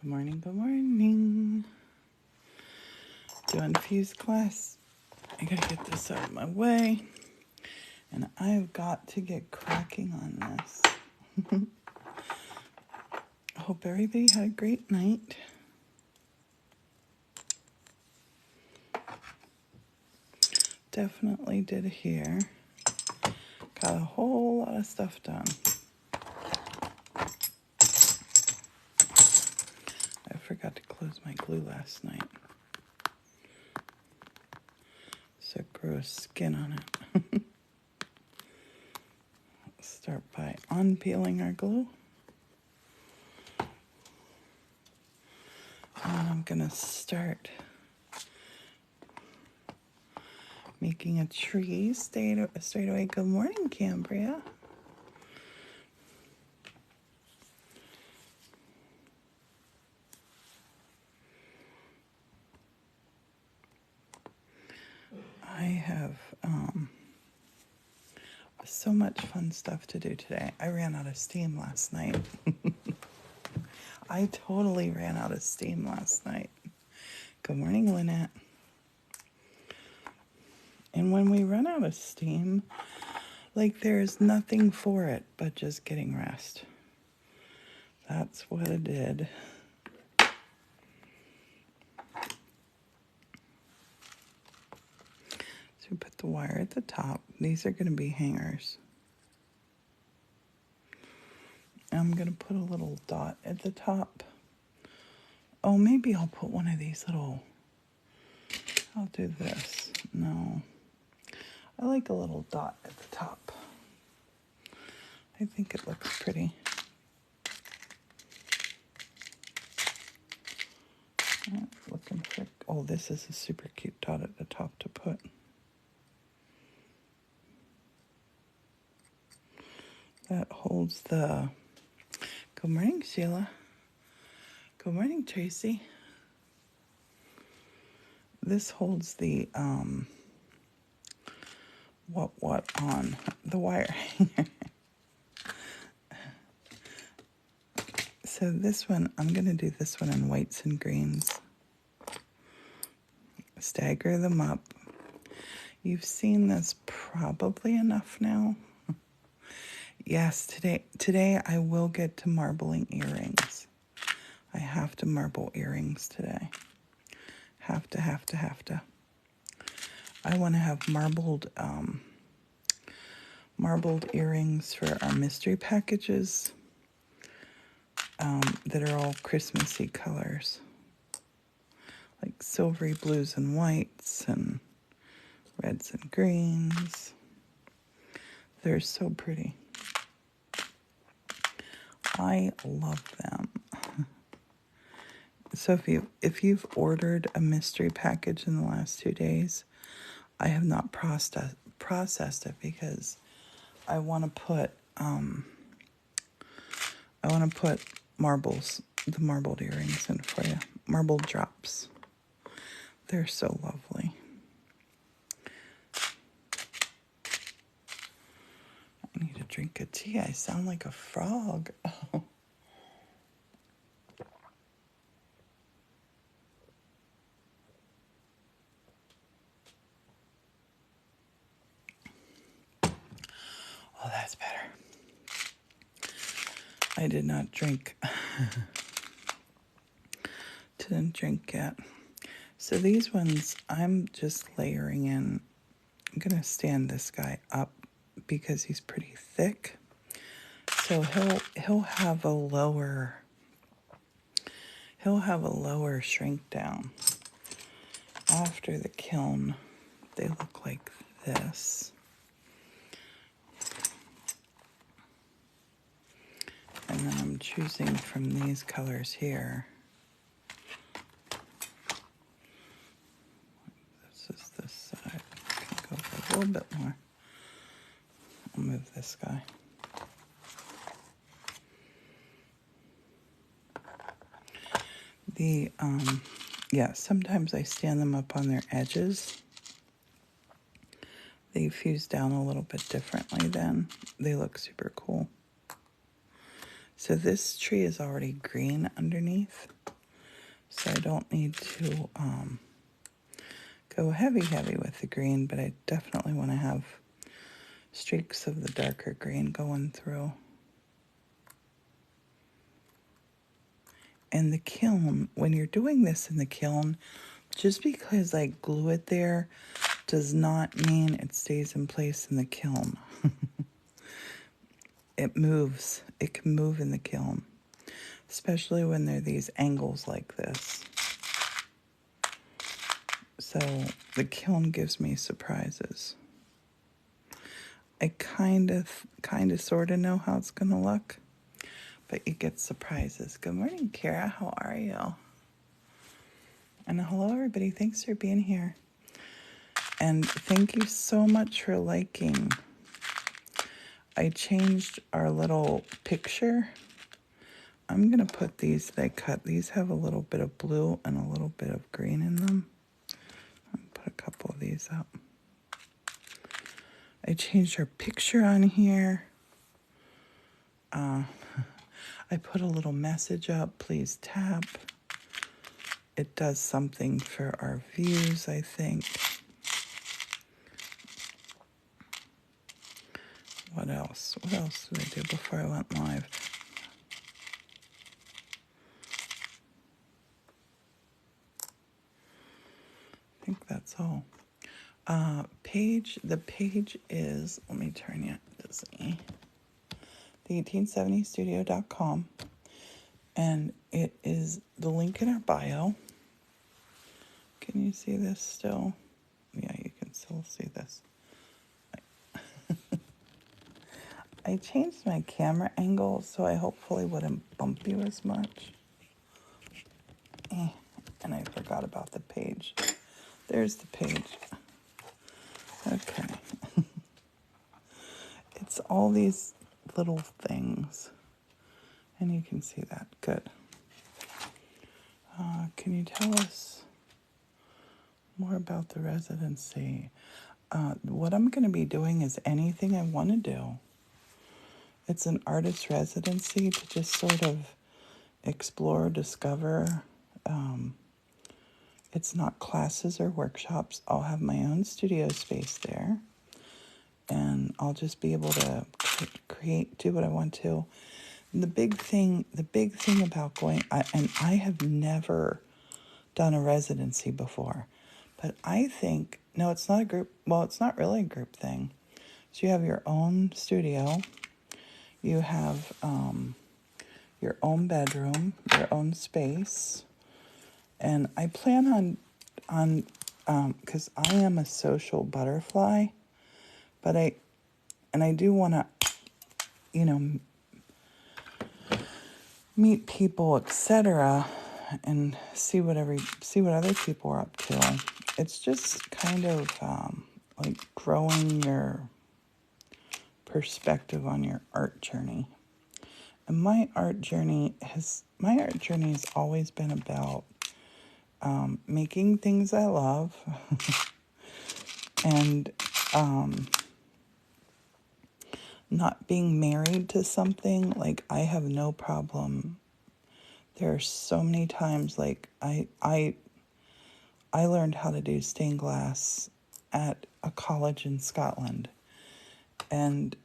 Good morning, good morning. Doing fuse class. I gotta get this out of my way. And I've got to get cracking on this. I hope everybody had a great night. Definitely did here. Got a whole lot of stuff done. I forgot to close my glue last night. So it grew a skin on it. Start by unpeeling our glue. And I'm gonna start making a tree straight away. Good morning, Cambria. I have so much fun stuff to do today. I ran out of steam last night. I totally ran out of steam last night. Good morning, Lynette. And when we run out of steam, like there's nothing for it but just getting rest. That's what it did. So we put the wire at the top. These are going to be hangers. I'm going to put a little dot at the top. Oh, maybe I'll put one of these little... I'll do this. No. I like a little dot at the top. I think it looks pretty. Looking for... Oh, this is a super cute dot at the top to put. That holds the... Good morning, Sheila. Good morning, Tracy. This holds the, what on the wire hanger. So this one, I'm going to do this one in whites and greens. Stagger them up. You've seen this probably enough now. Yes, today I will get to marbling earrings. I have to marble earrings today. Have to. I want to have marbled earrings for our mystery packages that are all Christmassy colors. Like silvery blues and whites and reds and greens. They're so pretty. I love them. So if you've ordered a mystery package in the last 2 days, I have not processed it because I want to put marbles, the marbled earrings in for you. Marbled drops. They're so lovely. I need a drink of tea. I sound like a frog. Oh. Oh, that's better. I did not drink. Didn't drink yet. So these ones, I'm just layering in. I'm going to stand this guy up because he's pretty thick. So he'll have a lower shrink down. After the kiln, they look like this. And then I'm choosing from these colors here. This is this side. I can go for a little bit more. I'll move this guy. Sometimes I stand them up on their edges. They fuse down a little bit differently then. They look super cool. So this tree is already green underneath, so I don't need to go heavy with the green, but I definitely want to have streaks of the darker green going through. And the kiln, when you're doing this in the kiln, just because I glue it there does not mean it stays in place in the kiln. It moves. It can move in the kiln, especially when there are these angles like this. So the kiln gives me surprises. I kind of sort of know how it's going to look, but you get surprises. Good morning, Kara. How are you? And hello, everybody. Thanks for being here. And thank you so much for liking. I changed our little picture. I'm going to put these that I cut. These have a little bit of blue and a little bit of green in them. I'll put a couple of these up. I changed our picture on here. I put a little message up, please tap. It does something for our views, I think. What else? What else did I do before I went live? I think that's all. The page is, let me turn you to see, the1870studio.com, and it is the link in our bio. Can you see this still? Yeah, you can still see this. I changed my camera angle so I hopefully wouldn't bump you as much. And I forgot about the page. There's the page. Okay. It's all these little things. And you can see that. Good. Can you tell us more about the residency? What I'm going to be doing is anything I want to do. It's an artist residency to just sort of explore, discover. It's not classes or workshops. I'll have my own studio space there. And I'll just be able to create, do what I want to. And the big thing about going, I have never done a residency before, but I think, no, it's not a group, well, it's not really a group thing. So you have your own studio, you have your own bedroom, your own space, and I plan on because I am a social butterfly, but I do want to, meet people, etc., and see what other people are up to. It's just kind of like growing your perspective on your art journey. And my art journey has always been about making things I love and not being married to something. Like, I have no problem. There are so many times, like, I learned how to do stained glass at a college in Scotland. And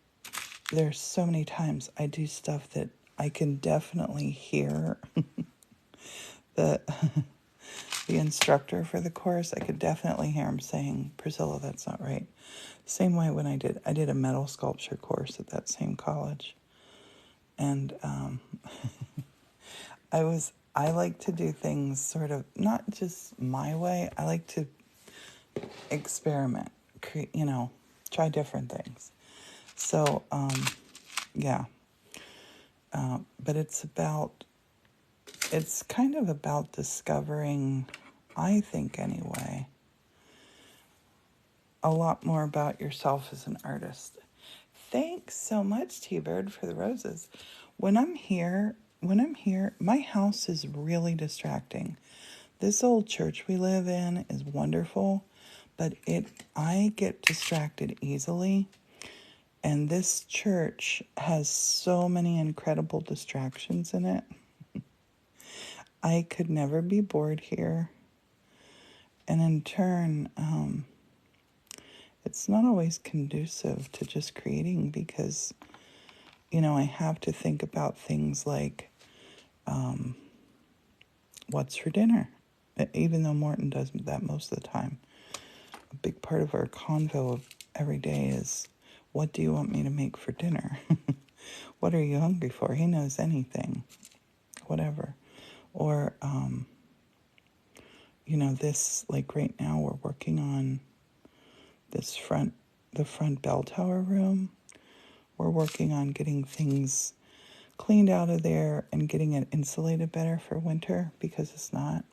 there's so many times I do stuff that I can definitely hear the instructor for the course. I could definitely hear him saying, "Priscilla, that's not right." Same way when I did a metal sculpture course at that same college. And I like to do things sort of not just my way. I like to experiment, create, try different things. So, yeah. But it's kind of about discovering, I think anyway, a lot more about yourself as an artist. Thanks so much, T-Bird, for the roses. When I'm here, my house is really distracting. This old church we live in is wonderful, but I get distracted easily. And this church has so many incredible distractions in it. I could never be bored here. And in turn, it's not always conducive to just creating because, I have to think about things like what's for dinner, even though Morton does that most of the time. A big part of our convo of every day is, what do you want me to make for dinner? What are you hungry for? He knows anything, whatever. Or, this, like right now, we're working on the front bell tower room. We're working on getting things cleaned out of there and getting it insulated better for winter because it's not.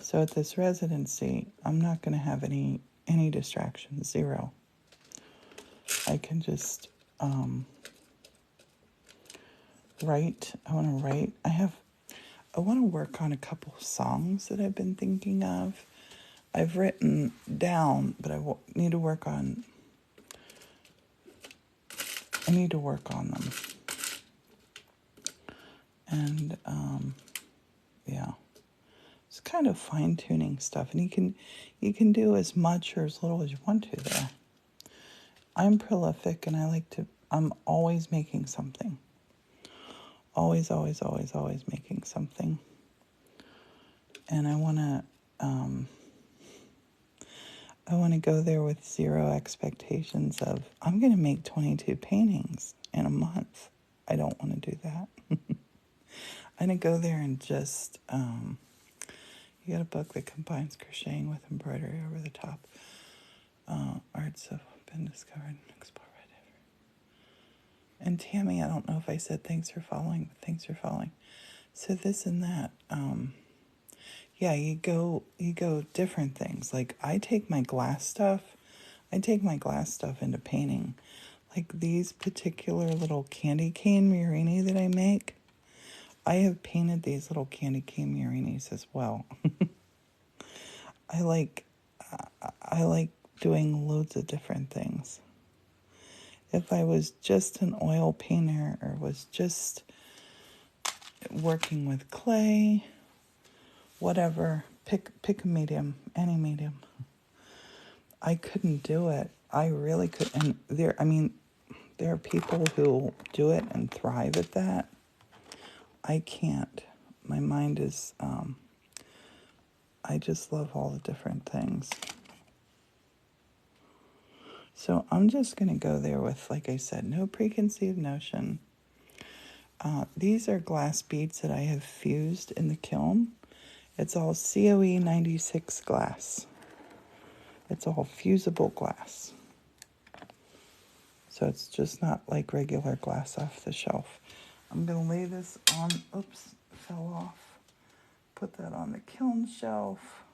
So at this residency, I'm not going to have any distractions, zero. I can just write. I want to write. I want to work on a couple of songs that I've been thinking of. I've written down, but I need to work on them. And yeah, it's kind of fine-tuning stuff, and you can do as much or as little as you want to there. I'm prolific, and I'm always making something. Always, always, always, always making something. And I want to go there with zero expectations of, I'm going to make 22 paintings in a month. I don't want to do that. I'm going to go there and just, you got a book that combines crocheting with embroidery over the top. Arts have been discovered and explored by different. And Tammy, I don't know if I said thanks for following, but thanks for following. So this and that, yeah, you go different things. Like I take my glass stuff into painting. Like these particular little candy cane Murini that I make, I have painted these little candy cane Murinis as well. I like doing loads of different things. If I was just an oil painter or was just working with clay, whatever, pick a medium, any medium. I couldn't do it. I really could. And there are people who do it and thrive at that. I can't. My mind is, I just love all the different things. So I'm just going to go there with, like I said, no preconceived notion. These are glass beads that I have fused in the kiln. It's all COE 96 glass. It's all fusible glass. So it's just not like regular glass off the shelf. I'm going to lay this on, oops, fell off. Put that on the kiln shelf.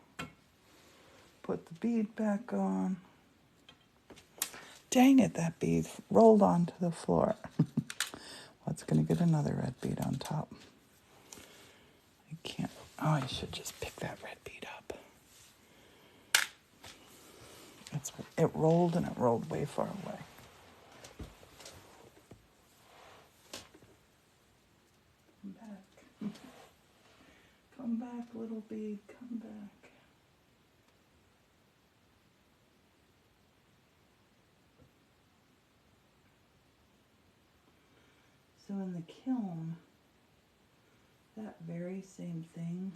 Put the bead back on. Dang it, that bead rolled onto the floor. Let's going to get another red bead on top. I can't, I should just pick that red bead up. It rolled and it rolled way far away. Come back. Come back, little bead, come back. So in the kiln, that very same thing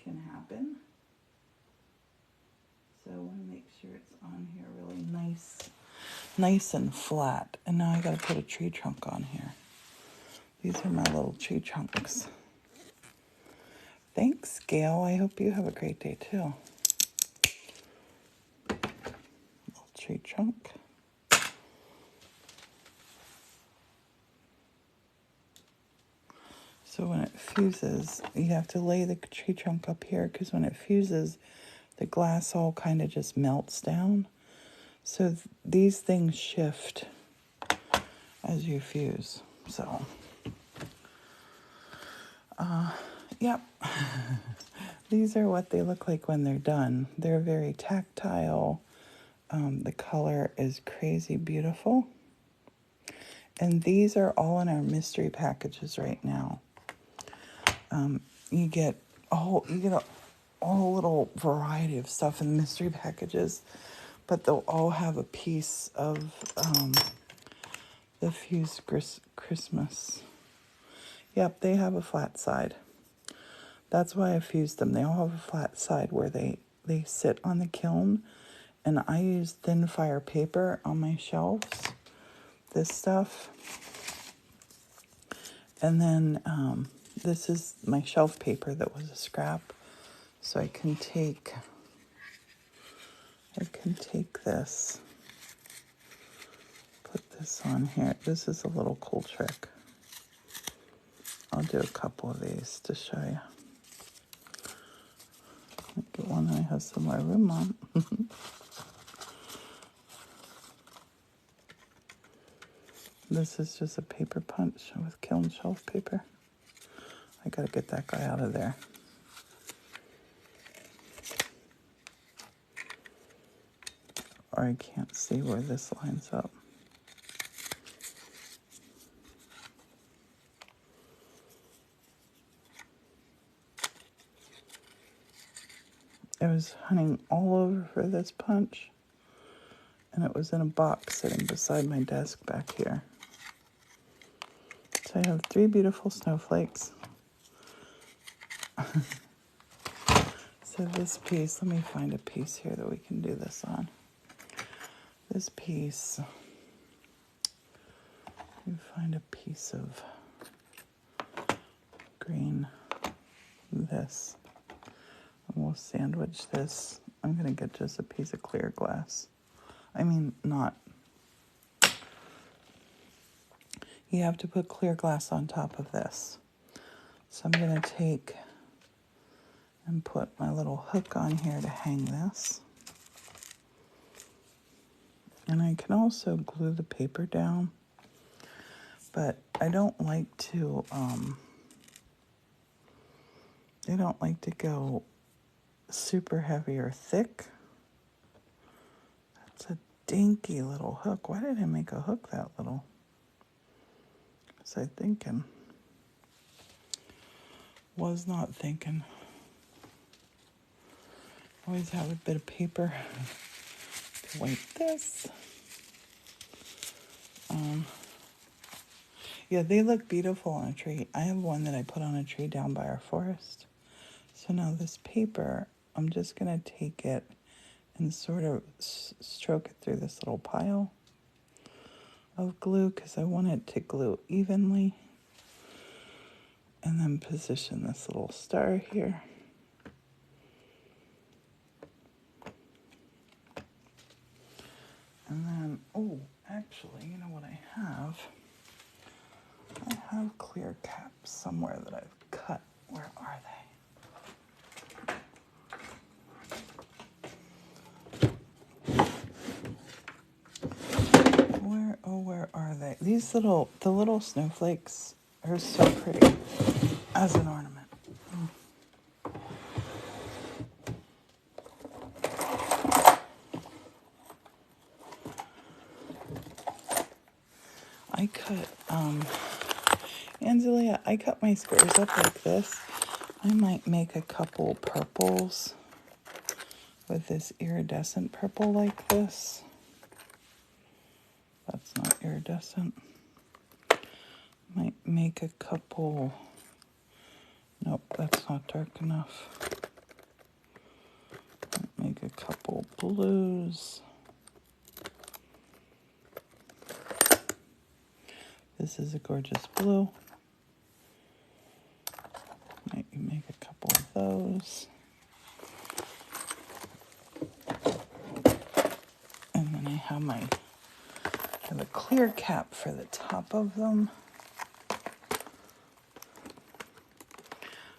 can happen. So I want to make sure it's on here really nice and flat. And now I got to put a tree trunk on here. These are my little tree trunks. Thanks, Gail. I hope you have a great day too. Little tree trunk. So when it fuses, you have to lay the tree trunk up here because when it fuses, the glass all kind of just melts down. So these things shift as you fuse. So, yep. These are what they look like when they're done. They're very tactile. The color is crazy beautiful. And these are all in our mystery packages right now. You get a whole little variety of stuff in the mystery packages, but they'll all have a piece of the Fused Christmas. Yep, they have a flat side. That's why I fused them. They all have a flat side where they sit on the kiln, and I use thin fire paper on my shelves, this stuff. And then this is my shelf paper that was a scrap. So I can take this, put this on here. This is a little cool trick. I'll do a couple of these to show you. Get one I have some more room on. This is just a paper punch with kiln shelf paper. I gotta get that guy out of there. Or I can't see where this lines up. It was hunting all over for this punch, and it was in a box sitting beside my desk back here. So I have 3 beautiful snowflakes. So this piece, let me find a piece here that we can do this on. This piece, you find a piece of green, this. And we'll sandwich this. I'm gonna get just a piece of clear glass. I mean, not. You have to put clear glass on top of this. So I'm gonna take and put my little hook on here to hang this. And I can also glue the paper down, but I don't like to go super heavy or thick. That's a dinky little hook. Why did I make a hook that little? Was I thinking? Was not thinking. Always have a bit of paper to wipe this. Yeah, they look beautiful on a tree. I have one that I put on a tree down by our forest. So now this paper, I'm just going to take it and sort of stroke it through this little pile of glue because I want it to glue evenly. And then position this little star here. And then, oh, actually, you know what I have? I have clear caps somewhere that I've cut. Where are they? Where are they? The little snowflakes are so pretty as an ornament. I cut, Angelia, I cut my squares up like this. I might make a couple purples with this iridescent purple like this. That's not iridescent. Might make a couple, nope, that's not dark enough. Might make a couple blues. This is a gorgeous blue. Might make a couple of those. And then I have a clear cap for the top of them.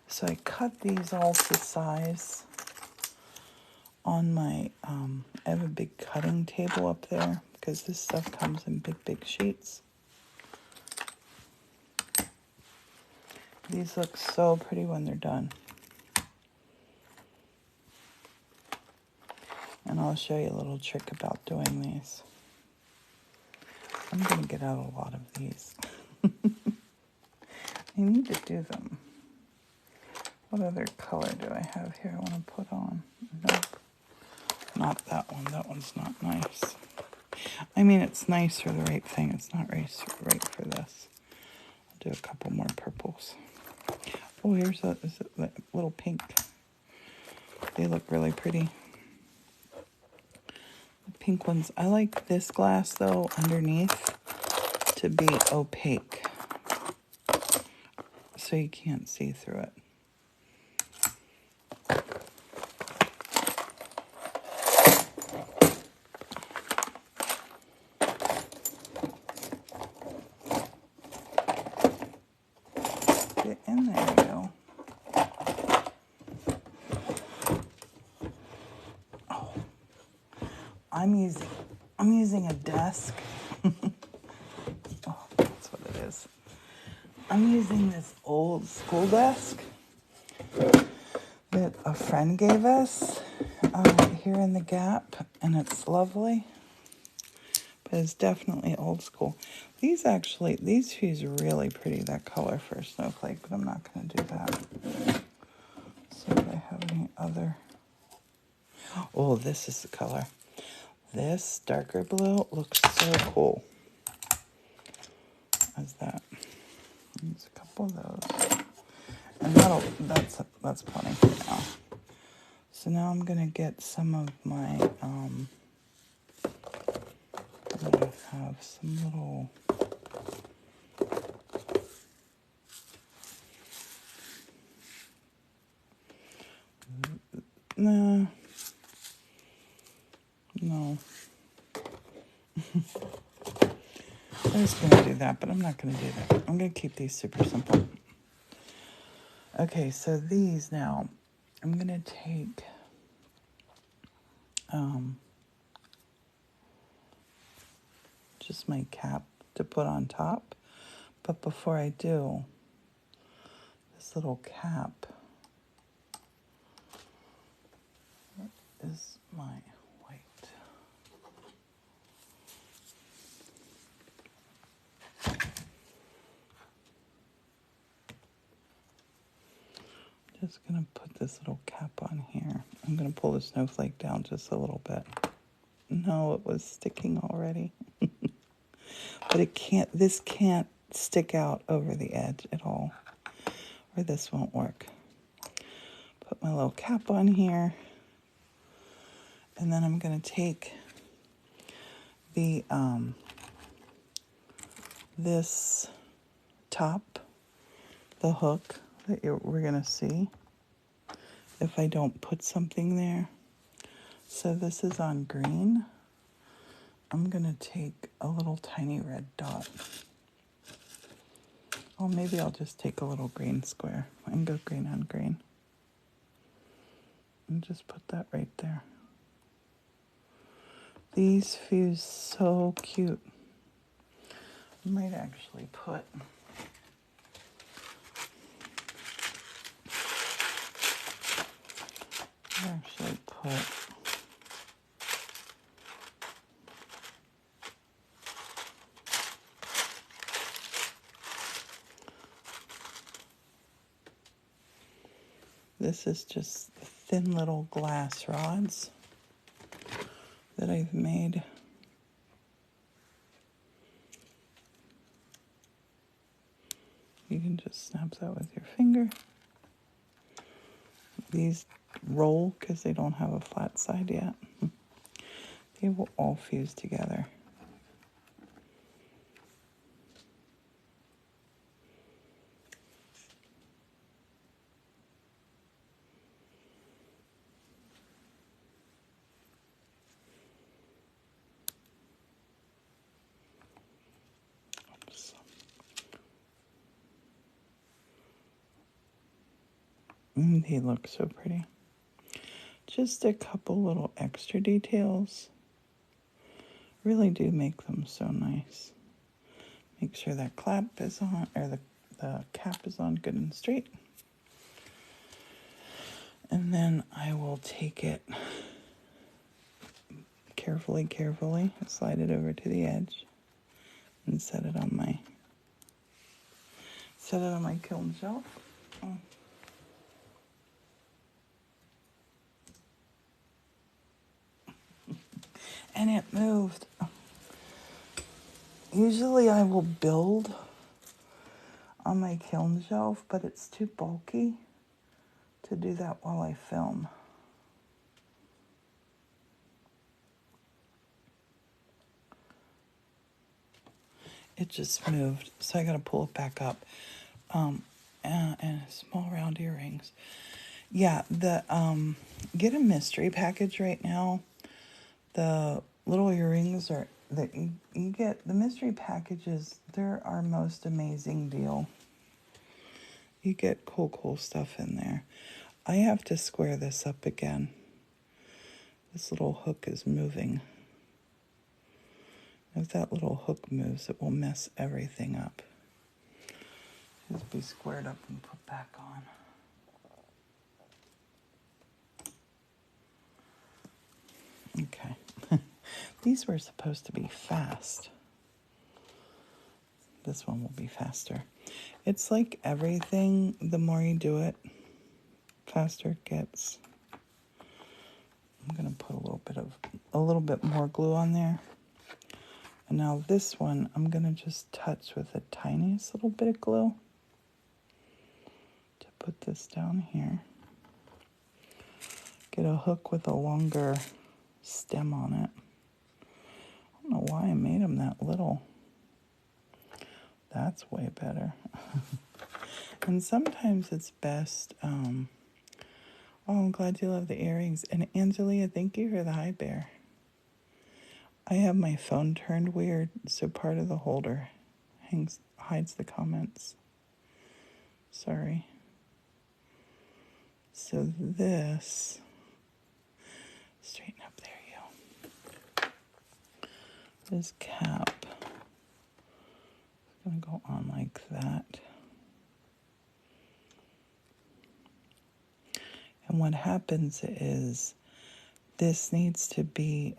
So I cut these all to size on my, I have a big cutting table up there because this stuff comes in big sheets. These look so pretty when they're done. And I'll show you a little trick about doing these. I'm going to get out a lot of these. I need to do them. What other color do I have here I want to put on? Nope. Not that one. That one's not nice. I mean, it's nice for the right thing. It's not right for this. I'll do a couple more purples. Oh, here's a little pink. They look really pretty. The pink ones. I like this glass, though, underneath to be opaque. So you can't see through it. Get in there, you go. Oh, I'm using a desk. Oh, that's what it is. I'm using this old school desk that a friend gave us here in the Gap, and it's lovely, but it's definitely old school. These fuse really pretty, that color for a snowflake, but I'm not going to do that. So do I have any other? Oh, this is the color. This darker blue looks so cool. As that. Use a couple of those. And that's plenty for now. So now I'm gonna get some of my I'm gonna have some little no. I was gonna do that, but I'm not gonna do that. I'm gonna keep these super simple. Okay, so these now, I'm gonna take just my cap to put on top. But before I do, this little cap is my white. Just gonna put this little cap on here. I'm gonna pull the snowflake down just a little bit. No, it was sticking already. But this can't stick out over the edge at all, or this won't work. Put my little cap on here, and then I'm gonna take the this top, the hook that we're gonna see if I don't put something there. So this is on green. I'm gonna take a little tiny red dot. Oh, maybe I'll just take a little green square and go green on green. And just put that right there. These fuse so cute. I might actually put this is just thin little glass rods that I've made. You can just snap that with your finger. These roll because they don't have a flat side yet. They will all fuse together. Oops. They look so pretty. Just a couple little extra details really do make them so nice. Make sure that clap is on, or the cap is on good and straight. And then I will take it carefully, slide it over to the edge and set it on my kiln shelf. Oh. And it moved. Usually I will build on my kiln shelf, but it's too bulky to do that while I film. It just moved, so I gotta pull it back up. And small round earrings. Yeah, get a mystery package right now. The little earrings are that you get, the mystery packages, they're our most amazing deal. You get cool stuff in there. I have to square this up again. This little hook is moving. If that little hook moves, it will mess everything up. Just be squared up and put back on. Okay. These were supposed to be fast. This one will be faster. It's like everything, the more you do it, faster it gets. I'm gonna put a little bit more glue on there. And now this one, I'm gonna just touch with the tiniest little bit of glue to put this down here. Get a hook with a longer stem on it. I don't know why I made them that little. That's way better. And sometimes it's best. Oh, I'm glad you love the earrings. And Angelia, thank you for the hi bear. I have my phone turned weird, so part of the holder hides the comments. Sorry. So this, straighten up, there you go. This cap is going to go on like that. And what happens is this needs to be,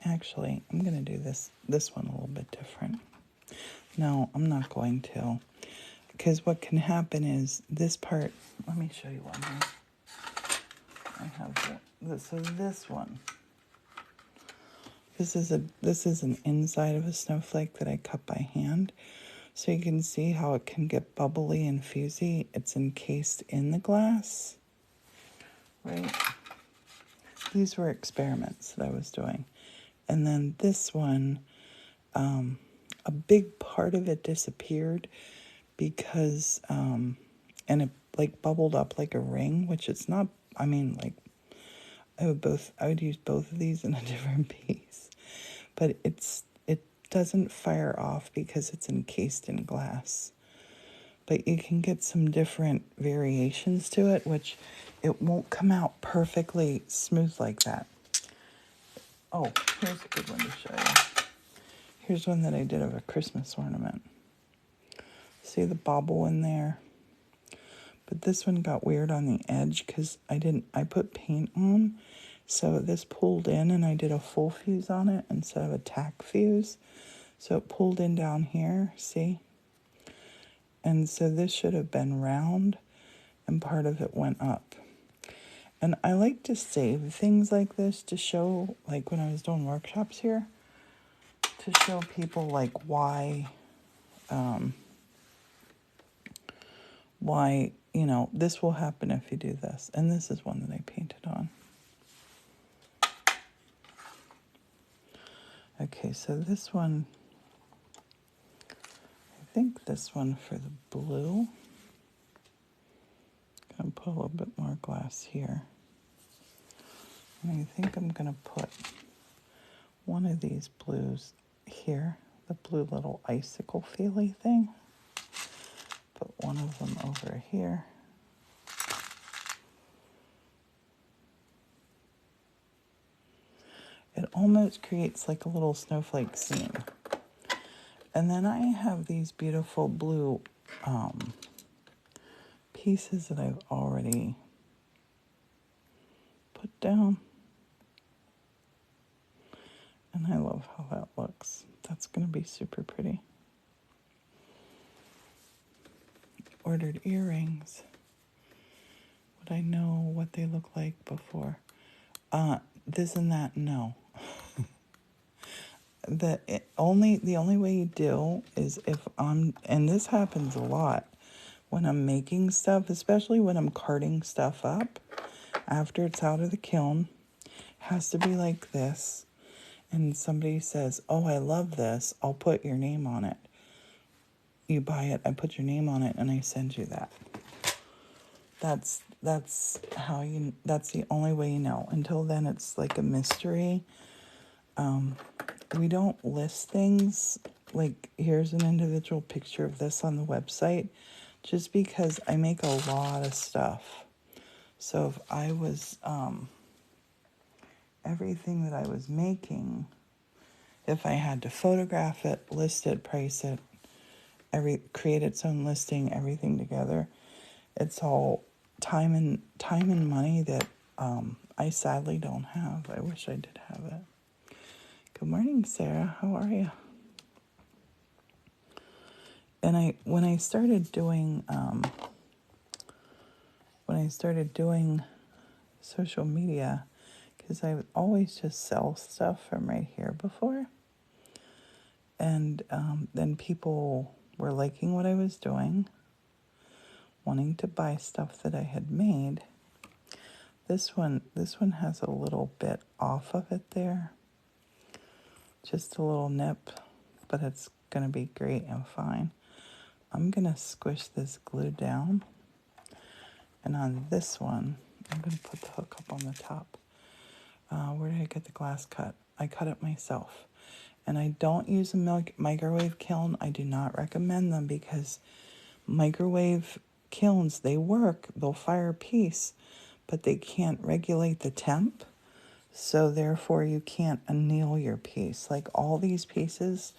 actually, I'm going to do this one a little bit different. No, I'm not going to. Because what can happen is this part, let me show you one here. I have this, so this one. This is an inside of a snowflake that I cut by hand. So you can see how it can get bubbly and fusy. It's encased in the glass, right? These were experiments that I was doing. And then this one, a big part of it disappeared because, and it like bubbled up like a ring, which it's not, I mean, like, I would use both of these in a different piece, but it doesn't fire off because it's encased in glass. But you can get some different variations to it, which it won't come out perfectly smooth like that. Oh, here's a good one to show you. Here's one that I did of a Christmas ornament. See the bobble in there? But this one got weird on the edge because I put paint on. So this pulled in and I did a full fuse on it instead of a tack fuse. So it pulled in down here, see? And so this should have been round and part of it went up. And I like to save things like this to show, like when I was doing workshops here, to show people like why, you know, this will happen if you do this. And this is one that I painted on. Okay, so this one, I think this one for the blue, I'm going to put a little bit more glass here. And I think I'm going to put one of these blues here, the blue little icicle feely thing. Put one of them over here. It almost creates like a little snowflake scene. And then I have these beautiful blue pieces that I've already put down. And I love how that looks. That's going to be super pretty. Ordered earrings. Would I know what they look like before? This and that, no. The only way you do is if and this happens a lot when I'm making stuff, especially when I'm carting stuff up after it's out of the kiln, has to be like this. And somebody says, "Oh, I love this. I'll put your name on it." You buy it, I put your name on it, and I send you that. That's how you. That's the only way you know. Until then, it's like a mystery. We don't list things like here's an individual picture of this on the website, just because I make a lot of stuff. So if I was everything that I was making, if I had to photograph it, list it, price it, create its own listing, everything together, it's all time and money that I sadly don't have. I wish I did have it. Good morning, Sarah. How are you? And when I started doing social media, because I would always just sell stuff from right here before, and then people were liking what I was doing, wanting to buy stuff that I had made. This one has a little bit off of it there, just a little nip, but it's gonna be great and fine. I'm gonna squish this glue down, and on this one, I'm gonna put the hook up on the top. Where did I get the glass cut? I cut it myself. And I don't use a microwave kiln. I do not recommend them because microwave kilns, they work, they'll fire a piece, but they can't regulate the temp. So therefore you can't anneal your piece. Like all these pieces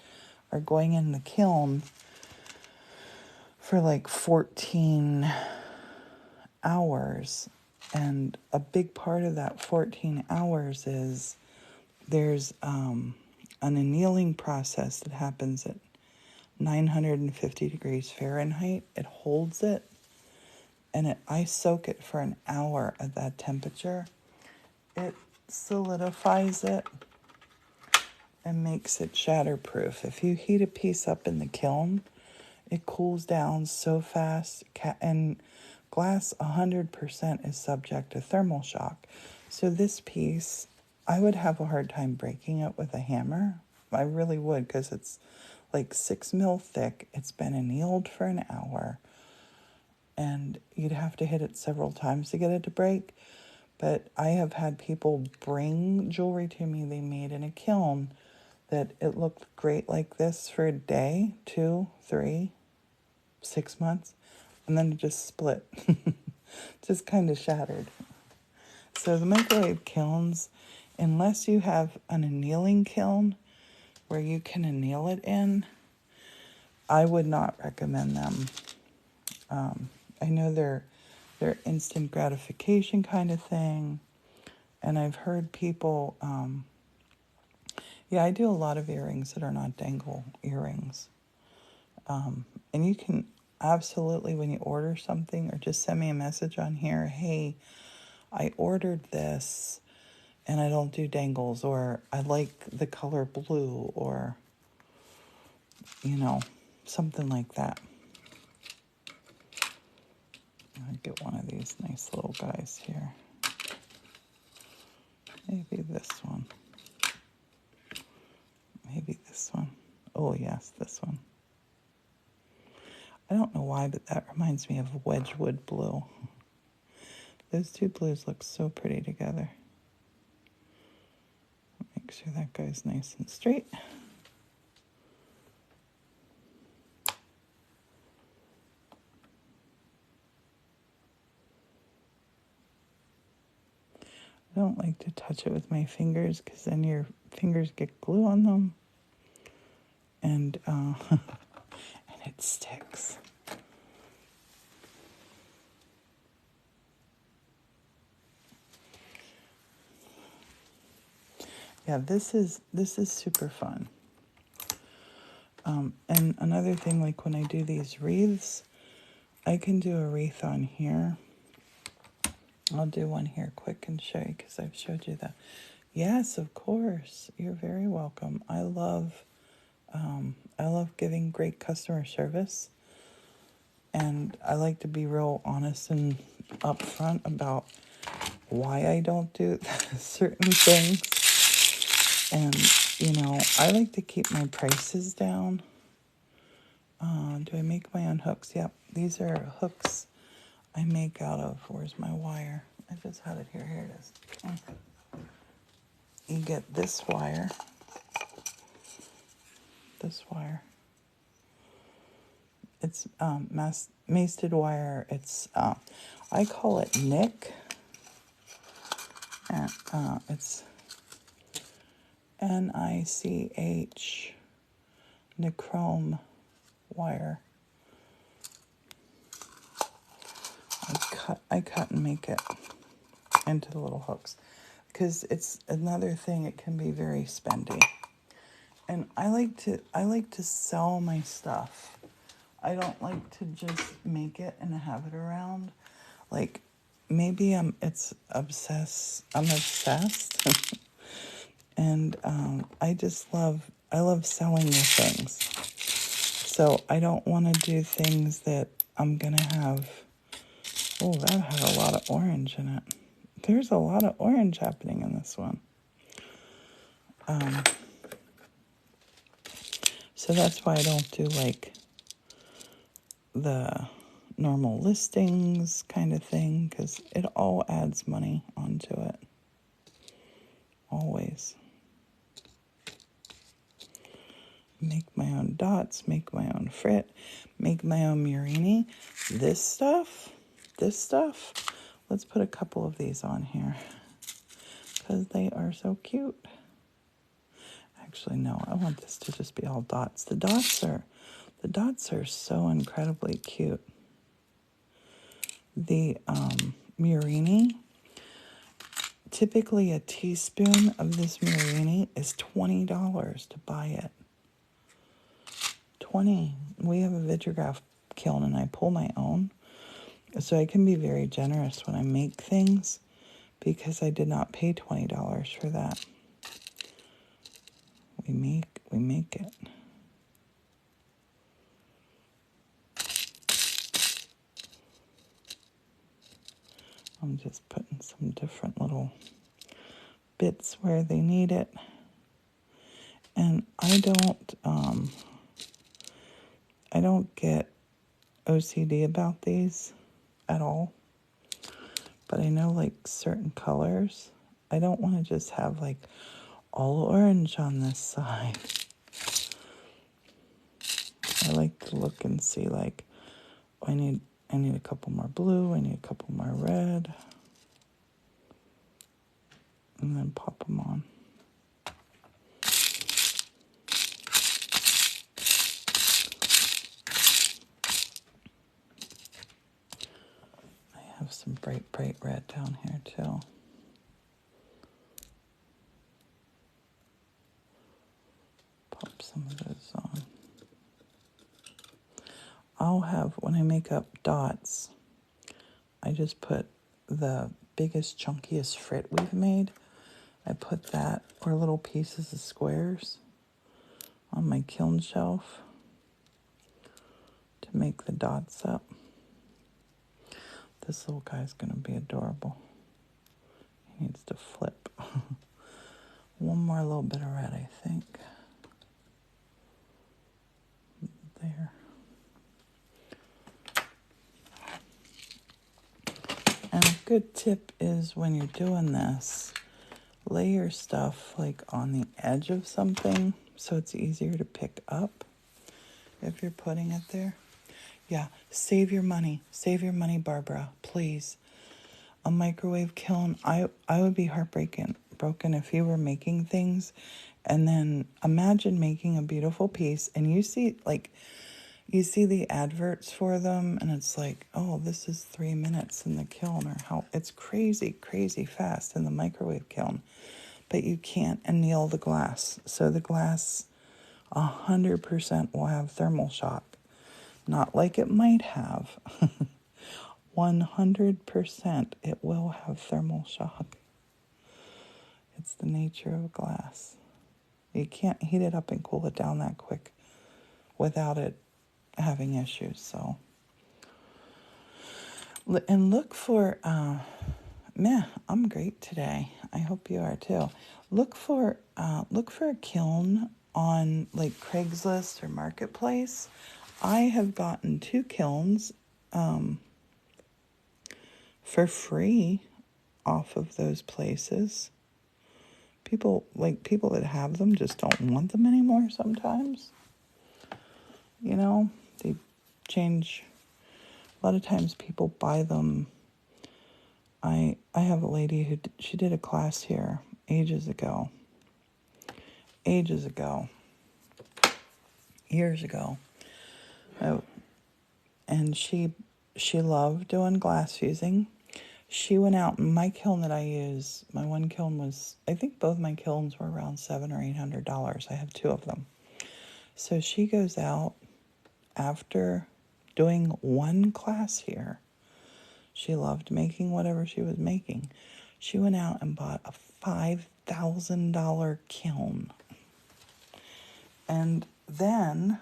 are going in the kiln for like 14 hours. And a big part of that 14 hours is there's an annealing process that happens at 950 degrees Fahrenheit. It holds it, and I soak it for an hour at that temperature. It solidifies it and makes it shatterproof. If you heat a piece up in the kiln, it cools down so fast, and glass 100% is subject to thermal shock. So this piece, I would have a hard time breaking it with a hammer. I really would, because it's like 6 mil thick. It's been annealed for an hour, and you'd have to hit it several times to get it to break. But I have had people bring jewelry to me they made in a kiln that it looked great like this for a day, 2, 3, 6 months, and then it just split. Just kind of shattered. So the microwave kilns, unless you have an annealing kiln where you can anneal it in, I would not recommend them. I know they're instant gratification kind of thing, and I've heard people, I do a lot of earrings that are not dangle earrings. And you can absolutely, when you order something, or just send me a message on here, hey, I ordered this and I don't do dangles, or I like the color blue, or, something like that. I'll get one of these nice little guys here. Maybe this one. Maybe this one. Oh, yes, this one. I don't know why, but that reminds me of Wedgwood blue. Those two blues look so pretty together. Make sure that guy's nice and straight. I don't like to touch it with my fingers because then your fingers get glue on them, and and it sticks. Yeah, this is super fun. And another thing, like when I do these wreaths, I can do a wreath on here. I'll do one here quick and show you because I've showed you that. Yes, of course. You're very welcome. I love giving great customer service, and I like to be real honest and upfront about why I don't do certain things. And, I like to keep my prices down. Do I make my own hooks? Yep, these are hooks I make out of, where's my wire? I just had it here. Here it is. You get this wire. It's masted wire. It's I call it Nick. And it's NICH, Nichrome wire. I cut and make it into the little hooks because it's another thing. It can be very spendy, and I like to sell my stuff. I don't like to just make it and have it around. Like maybe I'm obsessed, and I love selling the things. So I don't want to do things that I'm gonna have. Oh, that had a lot of orange in it. There's a lot of orange happening in this one. So that's why I don't do like the normal listings kind of thing, because it all adds money onto it. Always. Make my own dots, make my own frit, make my own Murini. This stuff, let's put a couple of these on here because they are so cute. Actually, no, I want this to just be all dots. The dots are so incredibly cute. The Murini, typically a teaspoon of this Murini is $20 to buy it. 20. We have a Vitrograph kiln and I pull my own. So I can be very generous when I make things because I did not pay $20 for that. We make it. I'm just putting some different little bits where they need it. And I don't get OCD about these at all. But I know like certain colors, I don't want to just have like all orange on this side. I like to look and see like, I need a couple more blue, I need a couple more red. And then pop them on. I have some bright red down here too. Pop some of those on. I'll have, when I make up dots, I just put the biggest, chunkiest frit we've made. I put that, or little pieces of squares, on my kiln shelf to make the dots up. This little guy's going to be adorable. He needs to flip. One more little bit of red, I think. There. And a good tip is when you're doing this, lay your stuff like on the edge of something so it's easier to pick up if you're putting it there. Yeah, save your money. Save your money, Barbara, please. A microwave kiln, I would be broken if you were making things and then imagine making a beautiful piece and you see the adverts for them and it's like, oh, this is 3 minutes in the kiln, or how it's crazy fast in the microwave kiln. but you can't anneal the glass. So the glass 100% will have thermal shock. Not like it might have. 100% it will have thermal shock. It's the nature of glass. You can't heat it up and cool it down that quick without it having issues. So, and look for, I'm great today. I hope you are too. Look for a kiln on like Craigslist or Marketplace. I have gotten 2 kilns for free off of those places. People that have them just don't want them anymore sometimes. You know, they change. A lot of times people buy them. I have a lady who she did a class here ages ago, years ago. And she loved doing glass fusing. She went out, and my kiln that I use, my one kiln was, I think both my kilns were around $700 or $800. I have 2 of them. So she goes out after doing one class here. She loved making whatever she was making. She went out and bought a $5,000 kiln. And then,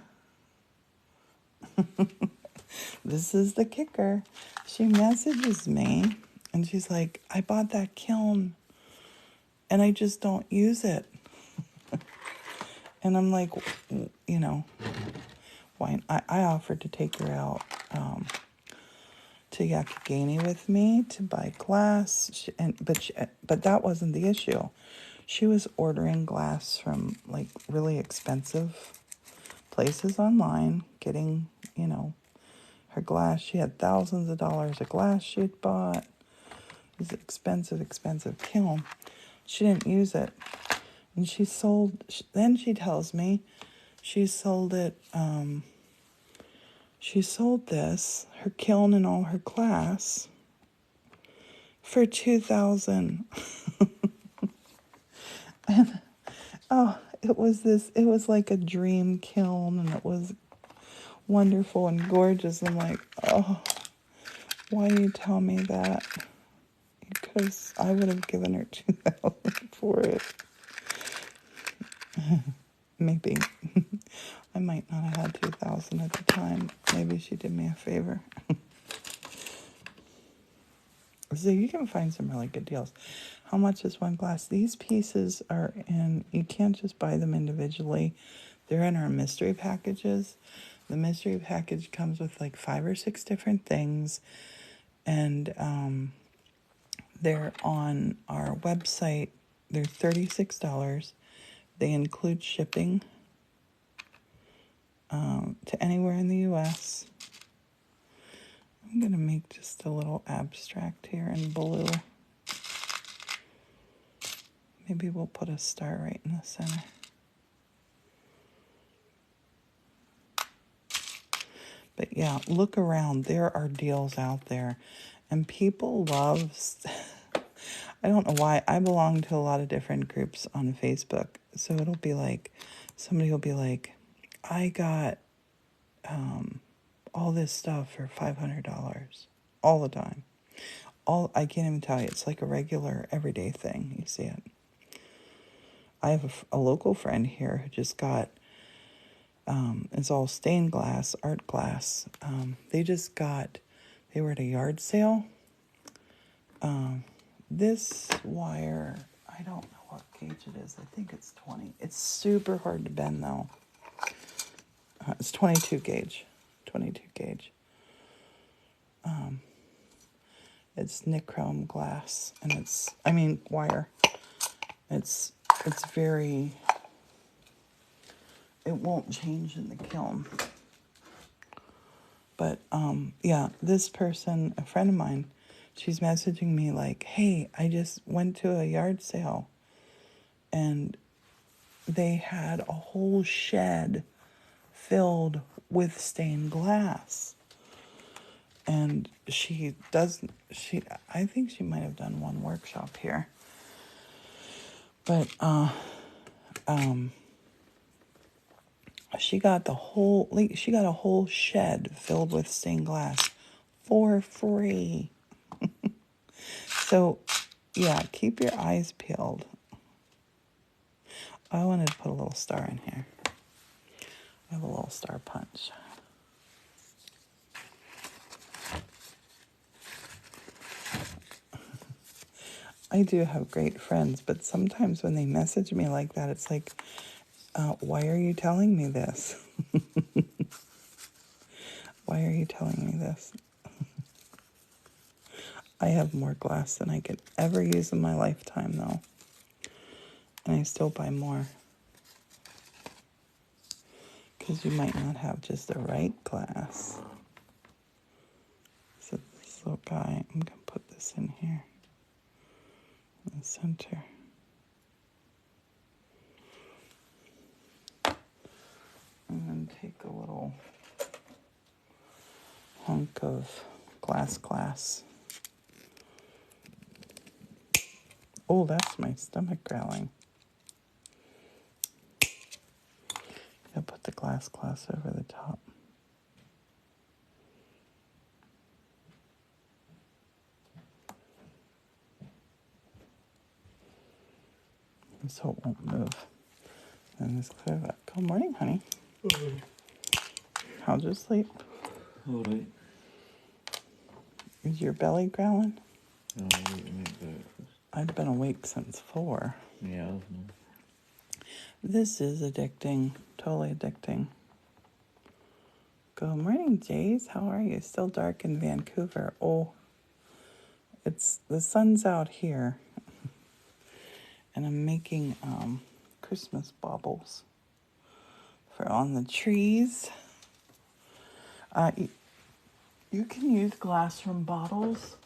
this is the kicker, she messages me and she's like, I bought that kiln and I just don't use it. And I'm like, you know, why? I offered to take her out to Yakagani with me to buy glass, but that wasn't the issue. She was ordering glass from like really expensive places online, getting, you know, her glass. She had thousands of dollars of glass she had bought. It was expensive kiln. She didn't use it. And then she tells me she sold it, she sold this, her kiln and all her glass, for $2,000. And, it was like a dream kiln, and it was wonderful and gorgeous. I'm like, oh, why you tell me that? Because I would have given her $2,000 for it. Maybe. I might not have had $2,000 at the time. Maybe she did me a favor. So you can find some really good deals. How much is one glass? These pieces are in, you can't just buy them individually. They're in our mystery packages. The mystery package comes with like 5 or 6 different things. And they're on our website. They're $36. They include shipping to anywhere in the U.S. I'm going to make just a little abstract here in blue. Maybe we'll put a star right in the center. But yeah, look around. There are deals out there. And people love... I don't know why. I belong to a lot of different groups on Facebook. So it'll be like, somebody will be like, I got all this stuff for $500 all the time. I can't even tell you. It's like a regular everyday thing. You see it. I have a local friend here who just got, it's all stained glass, art glass. They were at a yard sale. This wire, I don't know what gauge it is. I think it's 20. It's super hard to bend though. It's 22 gauge. 22 gauge. It's nichrome glass, and wire. It's very, it won't change in the kiln. But, yeah, this person, a friend of mine, she's messaging me like, hey, I just went to a yard sale, and they had a whole shed filled with stained glass. And I think she might have done one workshop here. But she got she got a whole shed filled with stained glass for free. So, yeah, keep your eyes peeled. I wanted to put a little star in here. I have a little star punch. I do have great friends, but sometimes when they message me like that, it's like, why are you telling me this? Why are you telling me this? I have more glass than I could ever use in my lifetime, though. And I still buy more. Because you might not have just the right glass. So this little guy, I'm going to put this in here. In the center. And then take a little hunk of glass. Oh, that's my stomach growling. I'll put the glass over the top. So it won't move. And this clear that. Good morning, honey. How'd you sleep? All right. Is your belly growling? No, I need to make breakfast. I've been awake since 4. Yeah, I've known. This is addicting. Totally addicting. Good morning, Jays. How are you? Still dark in Vancouver. Oh, the sun's out here. And I'm making Christmas baubles for on the trees. You can use glass from bottles.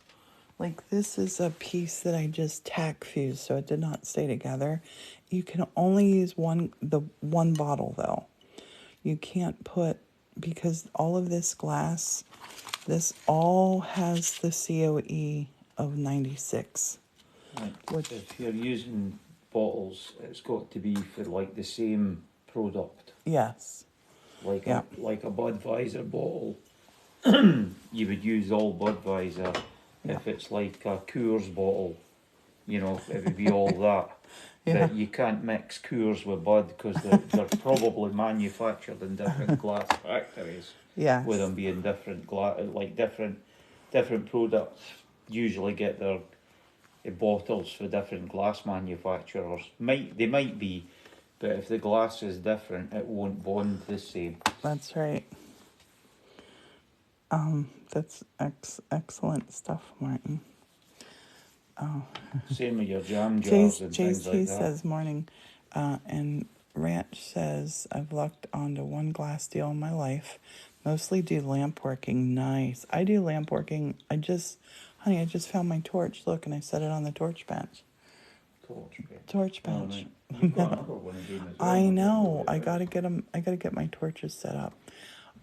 Like this is a piece that I just tack fused, so it did not stay together. You can only use one bottle though. You can't put, because all of this glass, this all has the COE of 96. Right. Which, if you're using bottles, it's got to be for like the same product. Yes. Like yeah. like a Budweiser bottle, you would use all Budweiser. Yeah. If it's like a Coors bottle, you know, it would be all that. Yeah. But you can't mix Coors with Bud because they're probably manufactured in different glass factories. Yes. With them being different glass, like different products, usually get their bottles for different glass manufacturers. They might be, but if the glass is different, it won't bond the same. That's right. That's excellent stuff, Martin. Oh. Same with your jam jars and things like that. JC says morning, and Ranch says I've lucked onto one glass deal in my life. Mostly do lamp working. Nice. I do lamp working. I just found my torch. Look, and I set it on the torch bench. Torch bench. Oh, right. You've got another one again as well. I know. I gotta get them. I gotta get my torches set up.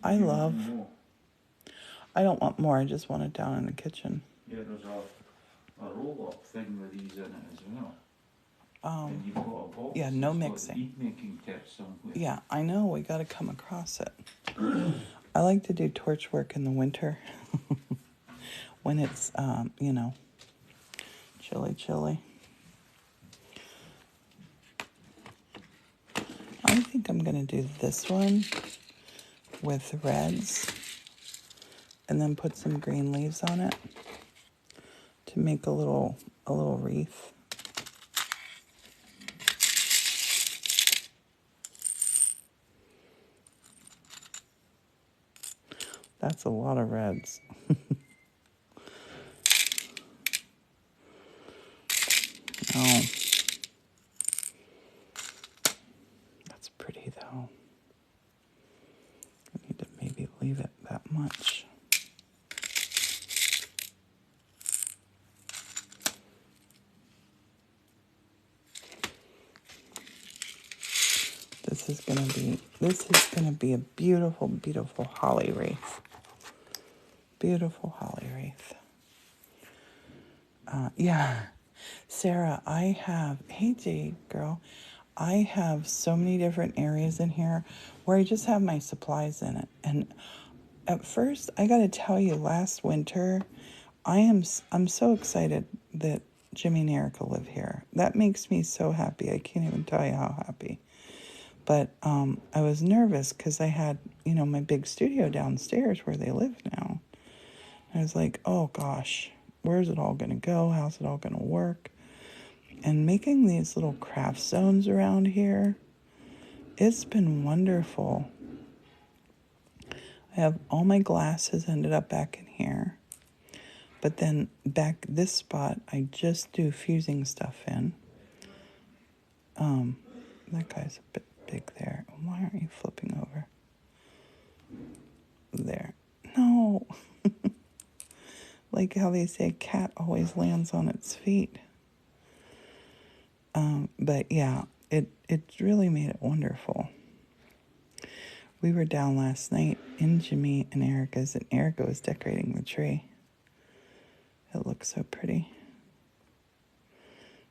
I don't want more. I just want it down in the kitchen. Yeah, there's a roll-up thing with these in it as well. And you've got a box. Yeah, no mixing. Heat making kit somewhere. Yeah, I know. We got to come across it. I like to do torch work in the winter when it's, chilly. I think I'm going to do this one with reds and then put some green leaves on it to make a little wreath. That's a lot of reds. Oh, that's pretty though. I need to maybe leave it that much. This is gonna be a beautiful, beautiful holly wreath. Beautiful holly wreath. Yeah, Sarah, hey Jade girl, I have so many different areas in here where I just have my supplies in it. And at first, I got to tell you, last winter, I'm so excited that Jimmy and Erica live here. That makes me so happy. I can't even tell you how happy. But I was nervous because I had, my big studio downstairs where they live now. I was like, oh gosh, where's it all going to go? How's it all going to work? And making these little craft zones around here, it's been wonderful. I have all my glasses ended up back in here. But then back this spot, I just do fusing stuff in. That guy's a bit big there. Why aren't you flipping over? There. No. Like how they say a cat always lands on its feet. But yeah, it really made it wonderful. We were down last night in Jimmy and Erica's, and Erica was decorating the tree. It looks so pretty.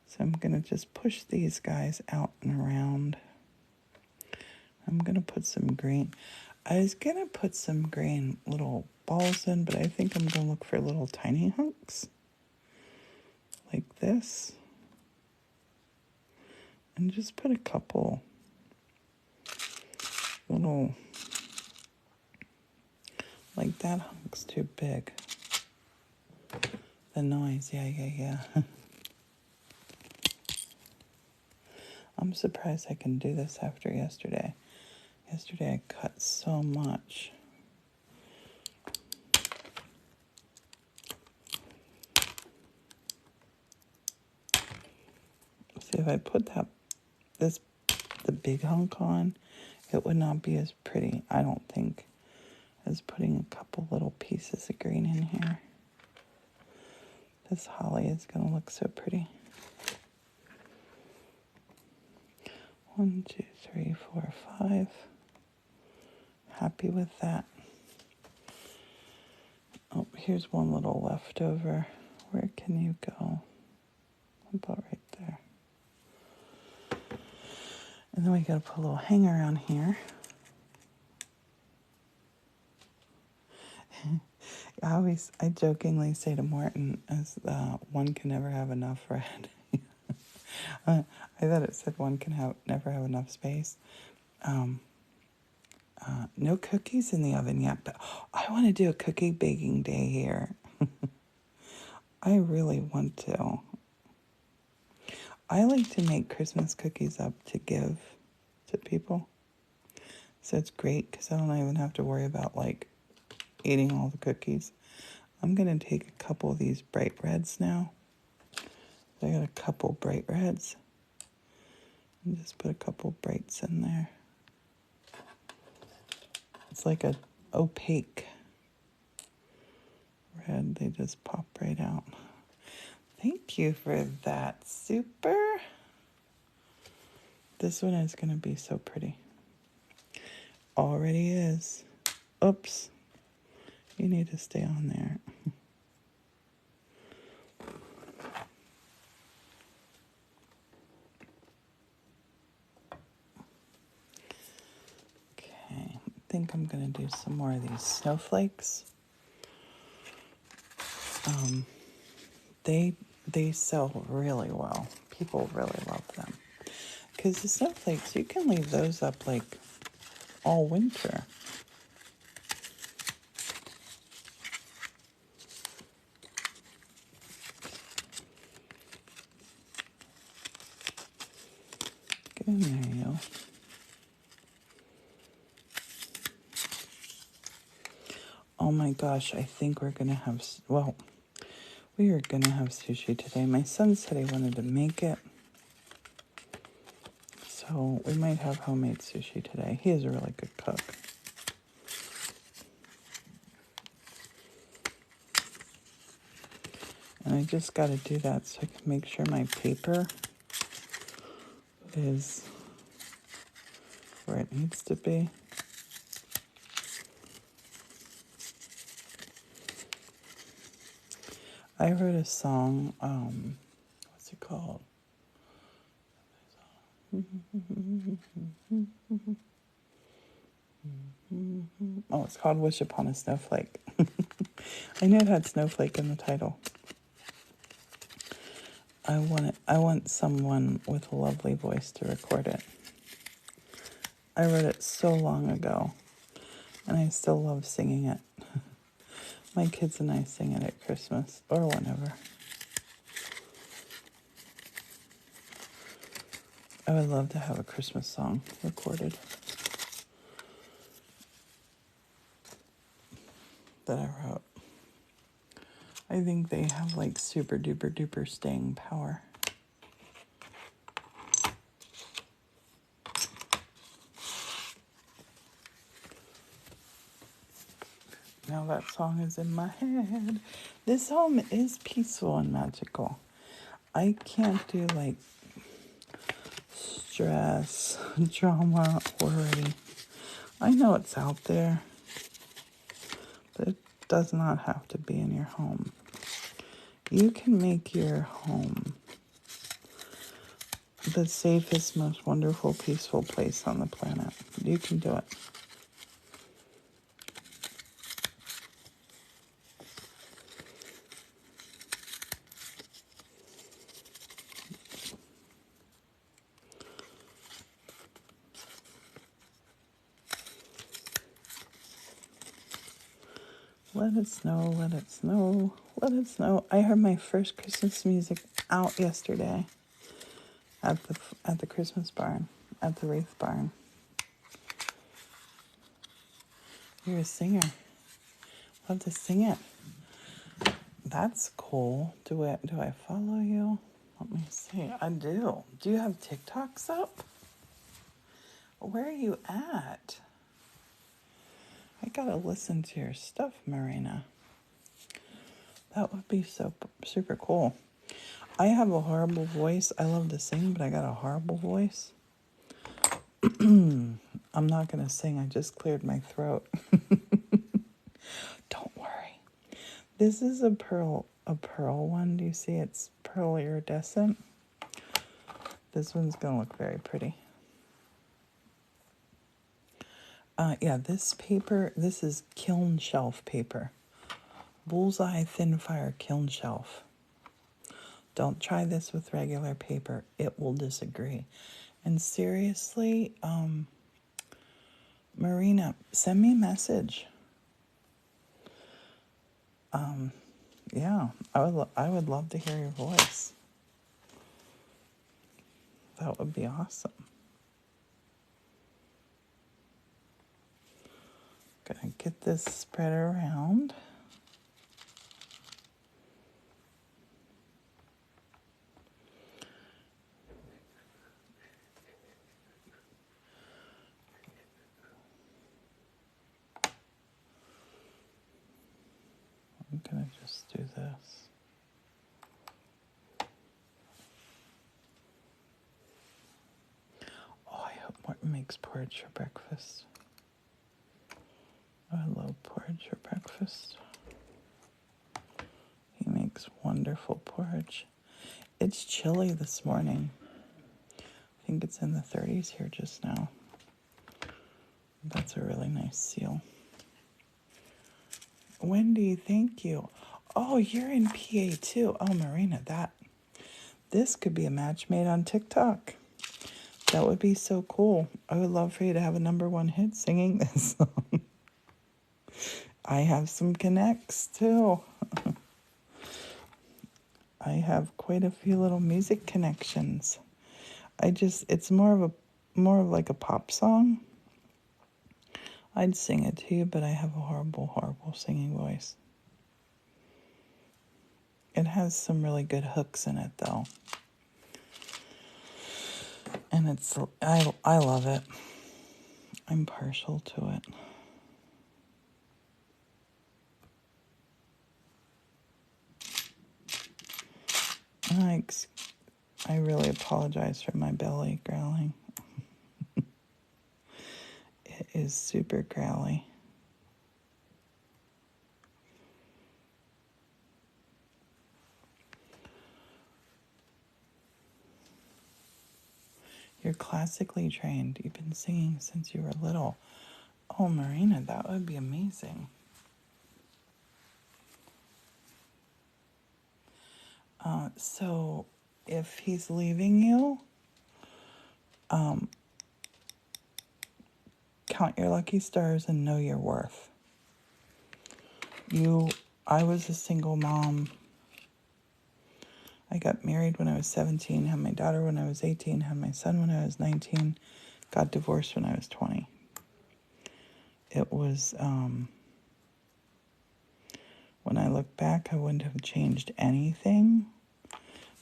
So I'm going to just push these guys out and around. I'm going to put some green. I was going to put some green little balls in, but I think I'm going to look for little tiny hunks. Like this. And just put a couple little, like that hunk's too big. The noise, yeah. I'm surprised I can do this after yesterday. Yesterday I cut so much. See, if I put the big hunk on, it would not be as pretty, I don't think, as putting a couple little pieces of green in here. This holly is going to look so pretty. 1, 2, 3, 4, 5. Happy with that. Oh, here's one little leftover. Where can you go? About right there. And then we got to put a little hanger on here. I jokingly say to Martin, as one can never have enough red. I thought it said one can never have enough space. No cookies in the oven yet, but I want to do a cookie baking day here. I really want to. I like to make Christmas cookies up to give to people. So it's great because I don't even have to worry about eating all the cookies. I'm going to take a couple of these bright reds now. I got a couple bright reds. And just put a couple brights in there. It's like a opaque red. They just pop right out. Thank you for that, super. This one is going to be so pretty. Already is. Oops. You need to stay on there. Okay. I think I'm going to do some more of these snowflakes. They sell really well. People really love them. Because the snowflakes, you can leave those up all winter. Get in there, you. Oh my gosh, I think we're going to have, we are going to have sushi today. My son said he wanted to make it. So we might have homemade sushi today. He is a really good cook. And I just got to do that so I can make sure my paper is where it needs to be. I wrote a song, called? Oh, it's called Wish Upon a Snowflake. I knew it had snowflake in the title. I want someone with a lovely voice to record it. I wrote it so long ago, and I still love singing it. My kids and I sing it at Christmas or whenever. I would love to have a Christmas song recorded that I wrote. I think they have like super duper duper staying power. Now that song is in my head. This home is peaceful and magical. I can't do like stress, drama, worry. I know it's out there, but it does not have to be in your home. You can make your home the safest, most wonderful, peaceful place on the planet. You can do it. Let it snow, let it snow, let it snow. I heard my first Christmas music out yesterday at the Christmas barn, at the Wreath Barn. You're a singer. Love to sing it. That's cool. Do I follow you? Let me see. I do. Do you have TikToks up? Where are you at? I gotta listen to your stuff, Marina. That would be so super cool. I have a horrible voice. I love to sing, but I got a horrible voice. I'm not gonna sing. I just cleared my throat. Don't worry. This is a pearl one. Do you see it's pearl iridescent? This one's gonna look very pretty. Yeah, this paper, this is kiln shelf paper. Bullseye thin fire kiln shelf. Don't try this with regular paper. It will disagree. And seriously, Marina, send me a message. Yeah, I would love to hear your voice. That would be awesome. Gonna get this spread around. I'm gonna just do this. Oh, I hope Morton makes porridge for breakfast. I love porridge for breakfast. He makes wonderful porridge. It's chilly this morning. I think it's in the 30s here just now. That's a really nice seal. Wendy, thank you. Oh, you're in PA too. Oh, Marina, this could be a match made on TikTok. That would be so cool. I would love for you to have a #1 hit singing this song. I have some connects too. I have quite a few little music connections. It's more of like a pop song. I'd sing it to you, but I have a horrible, horrible singing voice. It has some really good hooks in it though. And I love it. I'm partial to it. I really apologize for my belly growling. It is super growly. You're classically trained. You've been singing since you were little. Oh, Marina, that would be amazing. So if he's leaving you, count your lucky stars and know your worth. I was a single mom. I got married when I was 17, had my daughter when I was 18, had my son when I was 19, got divorced when I was 20. It was, when I look back, I wouldn't have changed anything.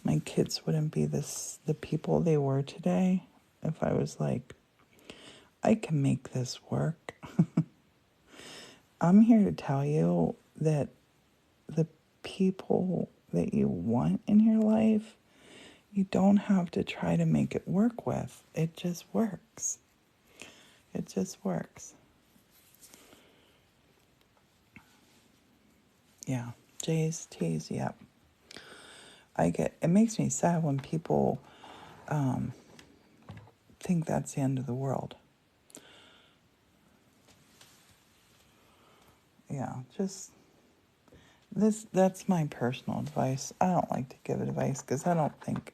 My kids wouldn't be the people they were today if I was like, I can make this work. I'm here to tell you that the people that you want in your life, you don't have to try to make it work with. It just works. It just works. Yeah. J's, T's, yep. It makes me sad when people think that's the end of the world. Yeah, that's my personal advice. I don't like to give advice because I don't think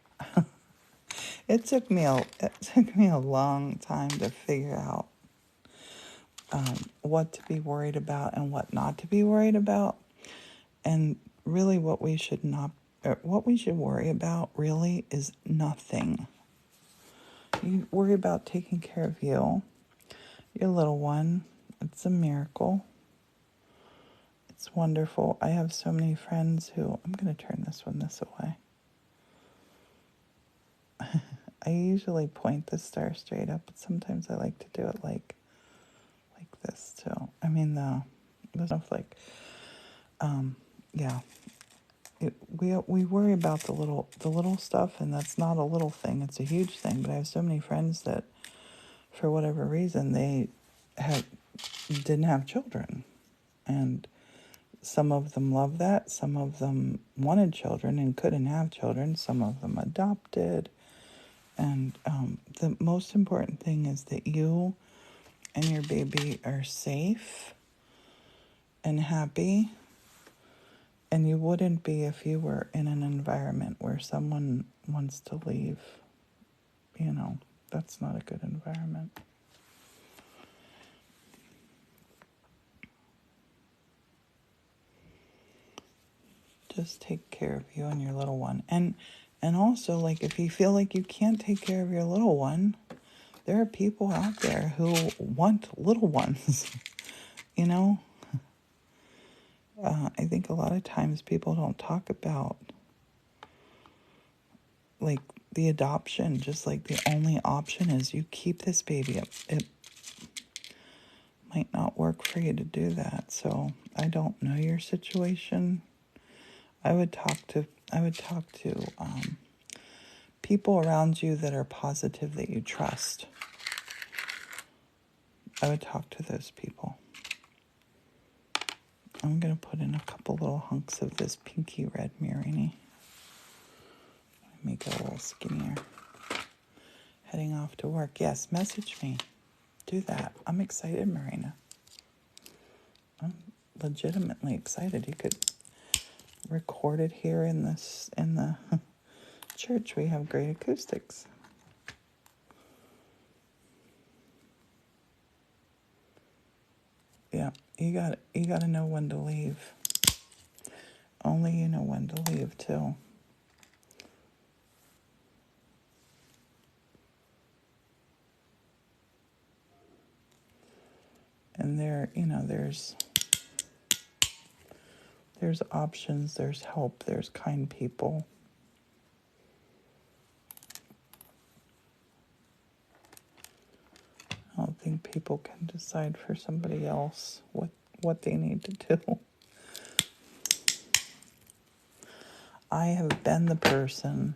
it took me a long time to figure out what to be worried about and what not to be worried about. And really what we should worry about really is nothing. You worry about taking care of you, your little one. It's a miracle. It's wonderful. I have so many friends who, I'm going to turn this away. I usually point the star straight up, but sometimes I like to do it like this too. I mean, the snowflake. Yeah. We worry about the little stuff, and that's not a little thing. It's a huge thing. But I have so many friends that, for whatever reason, they didn't have children, and some of them love that. Some of them wanted children and couldn't have children. Some of them adopted. And the most important thing is that you and your baby are safe and happy. And you wouldn't be if you were in an environment where someone wants to leave. That's not a good environment. Just take care of you and your little one. And also, like, if you feel like you can't take care of your little one, there are people out there who want little ones. I think a lot of times people don't talk about, like, the adoption. Just like the only option is you keep this baby up. It might not work for you to do that. So I don't know your situation. I would talk to people around you that are positive, that you trust. I would talk to those people. I'm going to put in a couple little hunks of this pinky red Mirini. Make it a little skinnier. Heading off to work. Yes, message me. Do that. I'm excited, Marina. I'm legitimately excited. You could record it here in the church. We have great acoustics. Yeah, you got to know when to leave. Only you know when to leave too. And there's options, there's help, there's kind people. I don't think people can decide for somebody else what they need to do. I have been the person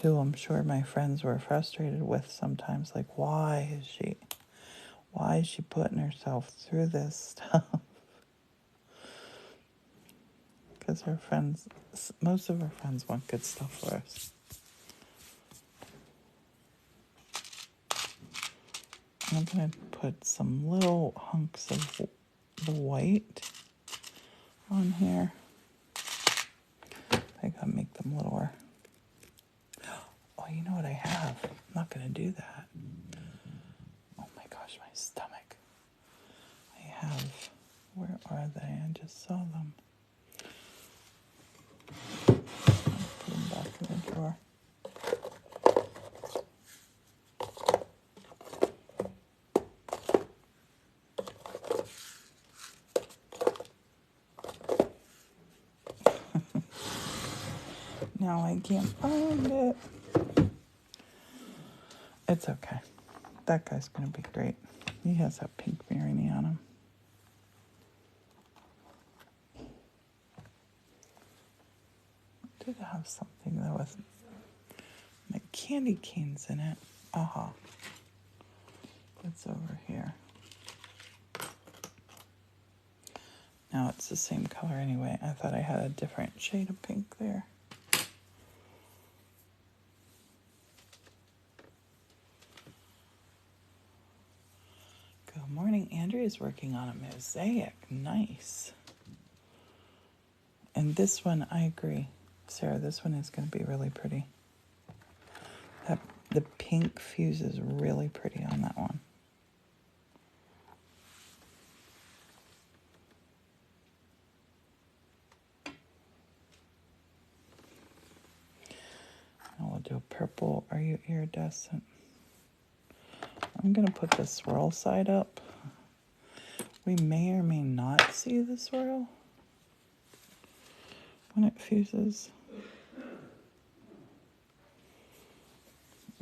who I'm sure my friends were frustrated with sometimes, like, why is she putting herself through this stuff? Because most of her friends want good stuff for us. I'm going to put some little hunks of the white on here. I gotta make them littler. Oh, you know what I have? I'm not gonna do that. Oh my gosh, my stomach. I have, where are they? I just saw them. I'll put them back in the drawer. Now I can't find it. It's okay. That guy's gonna be great. He has that pink Marini on him. I did have something that was my candy canes in it. Aha. It's over here. Now it's the same color anyway. I thought I had a different shade of pink there. Good morning. Andrea's working on a mosaic. Nice. And this one, I agree. Sarah, this one is going to be really pretty. The pink fuses really pretty on that one. And we'll do a purple. Are you iridescent? I'm going to put the swirl side up. We may or may not see the swirl when it fuses.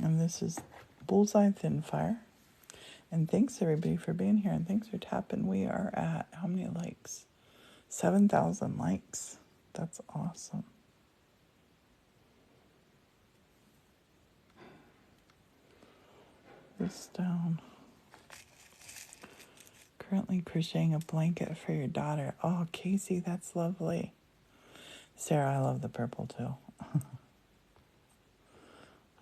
And this is Bullseye Thin Fire. And thanks everybody for being here, and thanks for tapping. We are at how many likes? 7,000 likes. That's awesome. This down. Currently crocheting a blanket for your daughter. Oh, Casey, that's lovely. Sarah, I love the purple too.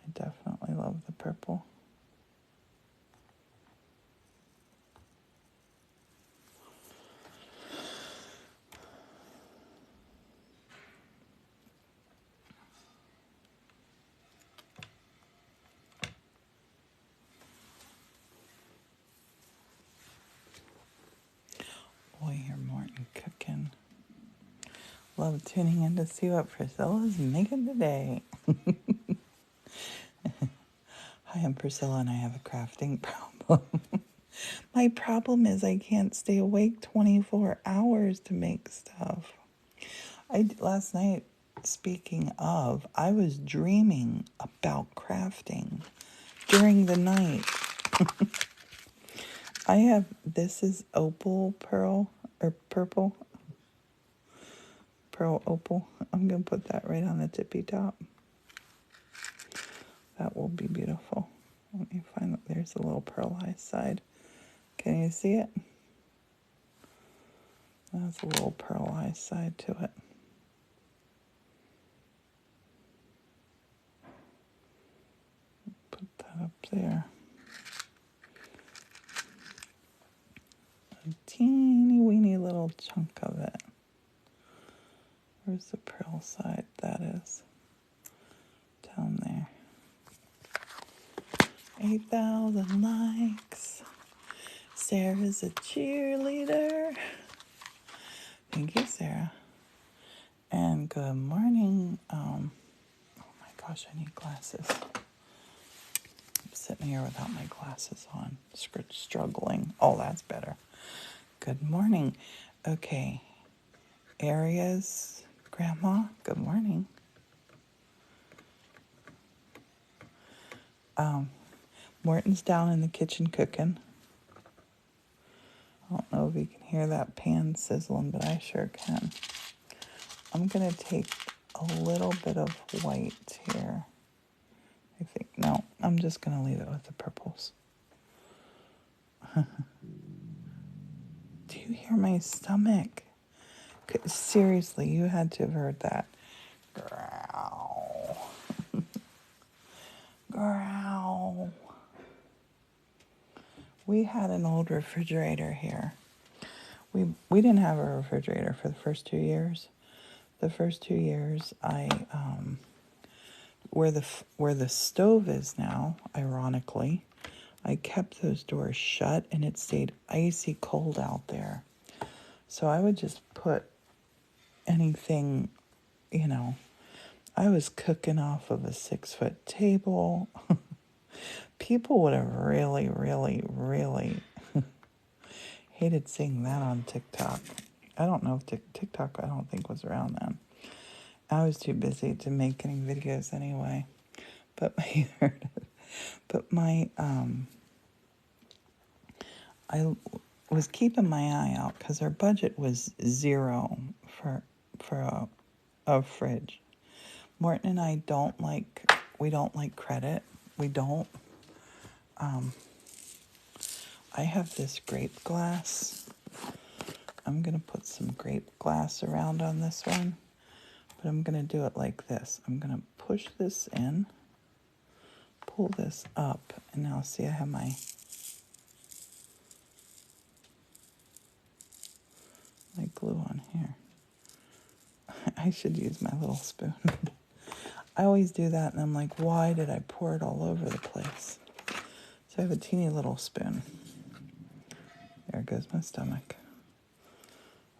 I definitely love the purple. Boy, you're Morton cooking. Love tuning in to see what Priscilla's making today. Hi, I'm Priscilla and I have a crafting problem. My problem is I can't stay awake 24 hours to make stuff. Last night, speaking of, I was dreaming about crafting during the night. This is opal pearl, or purple. Pearl opal. I'm going to put that right on the tippy top. That will be beautiful. Let me find that there's a little pearlized side. Can you see it? That's a little pearlized side to it. Put that up there. A teeny weeny little chunk of it. Where's the pearl side? That is down there. 8,000 likes. Sarah's a cheerleader. Thank you, Sarah. And good morning. Oh my gosh, I need glasses. I'm sitting here without my glasses on, struggling. Oh, that's better. Good morning. Okay. Areas, Grandma, good morning. Morton's down in the kitchen cooking. I don't know if you can hear that pan sizzling, but I sure can. I'm going to take a little bit of white here. I think, no, I'm just going to leave it with the purples. Do you hear my stomach? Seriously, you had to have heard that. Growl. Growl. We had an old refrigerator here. We didn't have a refrigerator for the first 2 years. The first 2 years, where the stove is now, ironically, I kept those doors shut and it stayed icy cold out there. So I would just put anything, you know, I was cooking off of a 6-foot table. People would have really, really, really hated seeing that on TikTok. I don't know if TikTok, I don't think was around then. I was too busy to make any videos anyway. But I was keeping my eye out because our budget was zero for a fridge. Morton and I we don't like credit. We don't. I have this grape glass. I'm going to put some grape glass around on this one, but I'm going to do it like this. I'm going to push this in, pull this up, and now see I have my glue on here. I should use my little spoon. I always do that, and I'm like, why did I pour it all over the place? So I have a teeny little spoon. There goes my stomach.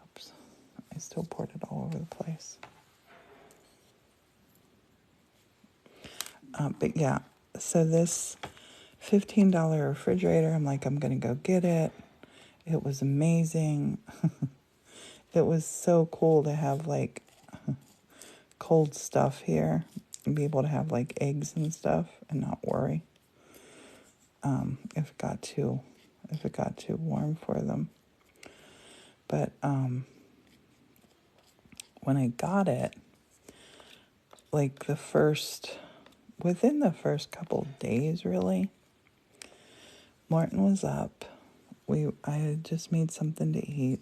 Oops. I still poured it all over the place. But yeah, so this $15 refrigerator, I'm like, I'm going to go get it. It was amazing. It was so cool to have like cold stuff here and be able to have like eggs and stuff and not worry if it got too warm for them. But when I got it, like within the first couple of days, really, Martin was up. I had just made something to eat,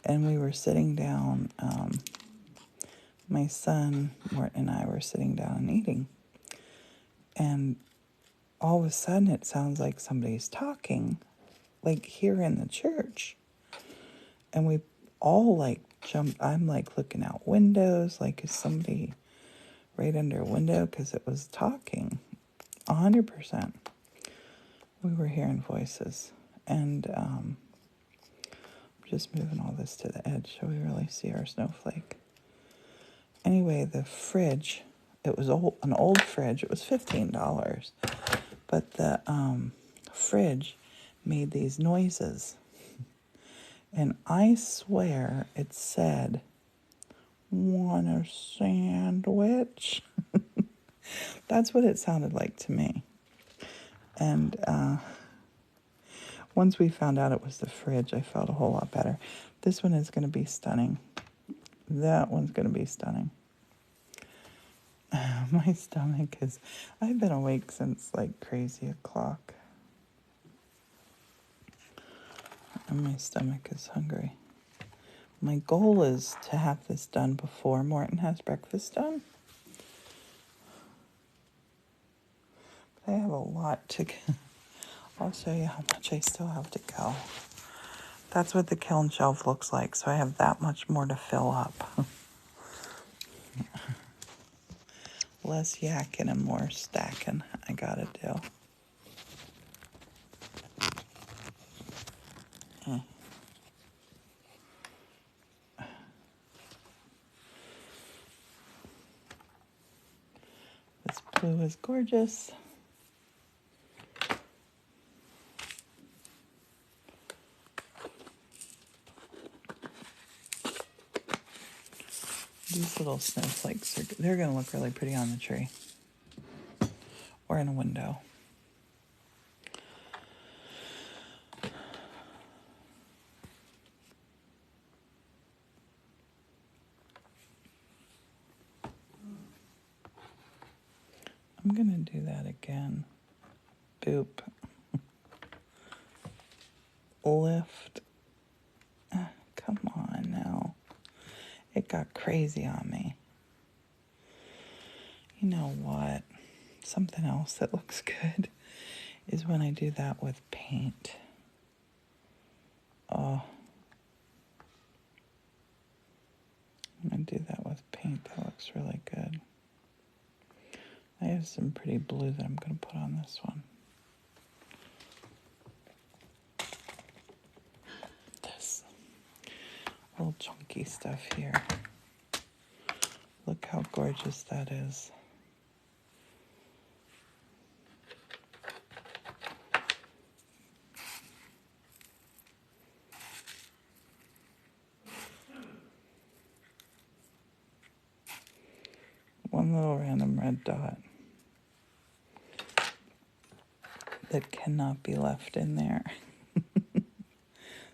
and we were sitting down. My son, Martin, and I were sitting down and eating, and all of a sudden it sounds like somebody's talking, like here in the church, and we all like jumped. I'm like looking out windows, like is somebody right under a window, because it was talking 100%. We were hearing voices, and just moving all this to the edge so we really see our snowflake. Anyway, the fridge, it was an old fridge. It was $15, but the fridge made these noises, and I swear it said, "Want a sandwich?" That's what it sounded like to me. And once we found out it was the fridge, I felt a whole lot better. This one is going to be stunning. That one's going to be stunning. My stomach I've been awake since like crazy o'clock. And my stomach is hungry. My goal is to have this done before Morton has breakfast done. But I have a lot to go. I'll show you how much I still have to go. That's what the kiln shelf looks like, so I have that much more to fill up. Less yakking and more stacking I gotta do. This blue is gorgeous. These little snowflakes, they're going to look really pretty on the tree or in a window. I'm going to do that again. Boop. Lift. Come on now. It got crazy on me. You know what? Something else that looks good is when I do that with paint. Oh, when I do that with paint, that looks really good. I have some pretty blue that I'm going to put on this one. This little chunky stuff here. Look how gorgeous that is. One little random red dot that cannot be left in there.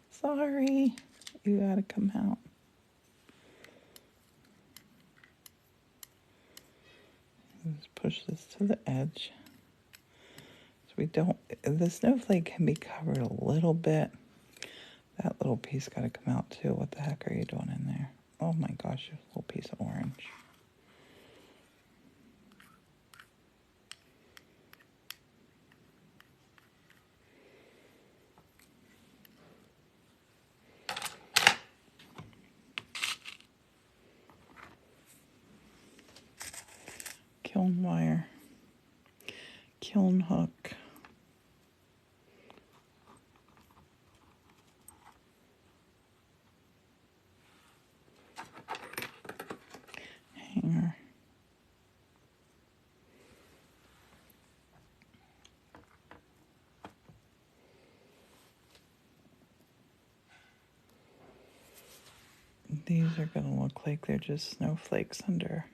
Sorry, you gotta come out. Let's push this to the edge. So we don't, the snowflake can be covered a little bit. That little piece gotta come out too. What the heck are you doing in there? Oh my gosh, a little piece of orange. Kiln wire, kiln hook. Hanger. These are going to look like they're just snowflakes under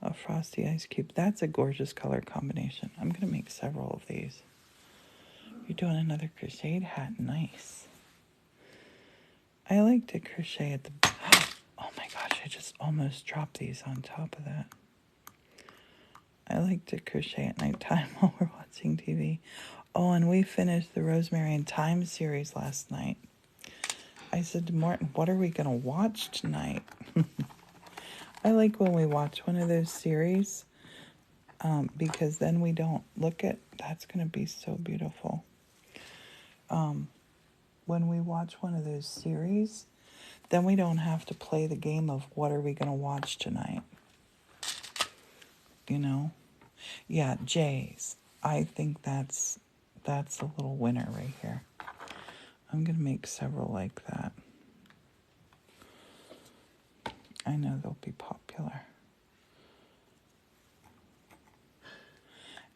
a frosty ice cube. That's a gorgeous color combination. I'm going to make several of these. You're doing another crocheted hat. Nice. I like to crochet at the... Oh my gosh, I just almost dropped these on top of that. I like to crochet at nighttime while we're watching TV. Oh, and we finished the Rosemary and Thyme series last night. I said to Morton, what are we going to watch tonight? I like when we watch one of those series because then we don't look at, that's going to be so beautiful. When we watch one of those series, then we don't have to play the game of what are we going to watch tonight. You know? Yeah, Jay's. I think that's a little winner right here. I'm going to make several like that. I know they'll be popular.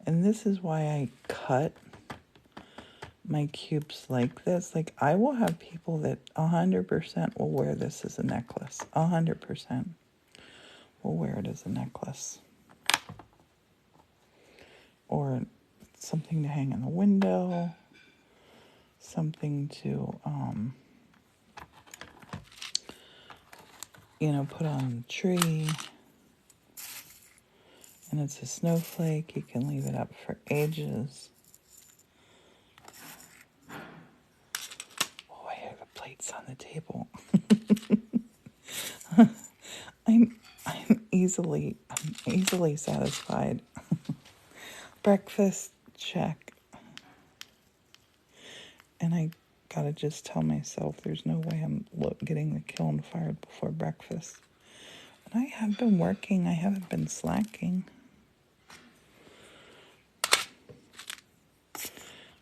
And this is why I cut my cubes like this. Like, I will have people that 100% will wear this as a necklace. 100% will wear it as a necklace. Or something to hang in the window. Something to, put on the tree. And it's a snowflake. You can leave it up for ages. Oh, I have plates on the table. I'm easily satisfied. Breakfast, check. And I gotta just tell myself there's no way I'm getting the kiln fired before breakfast. And I have been working. I haven't been slacking.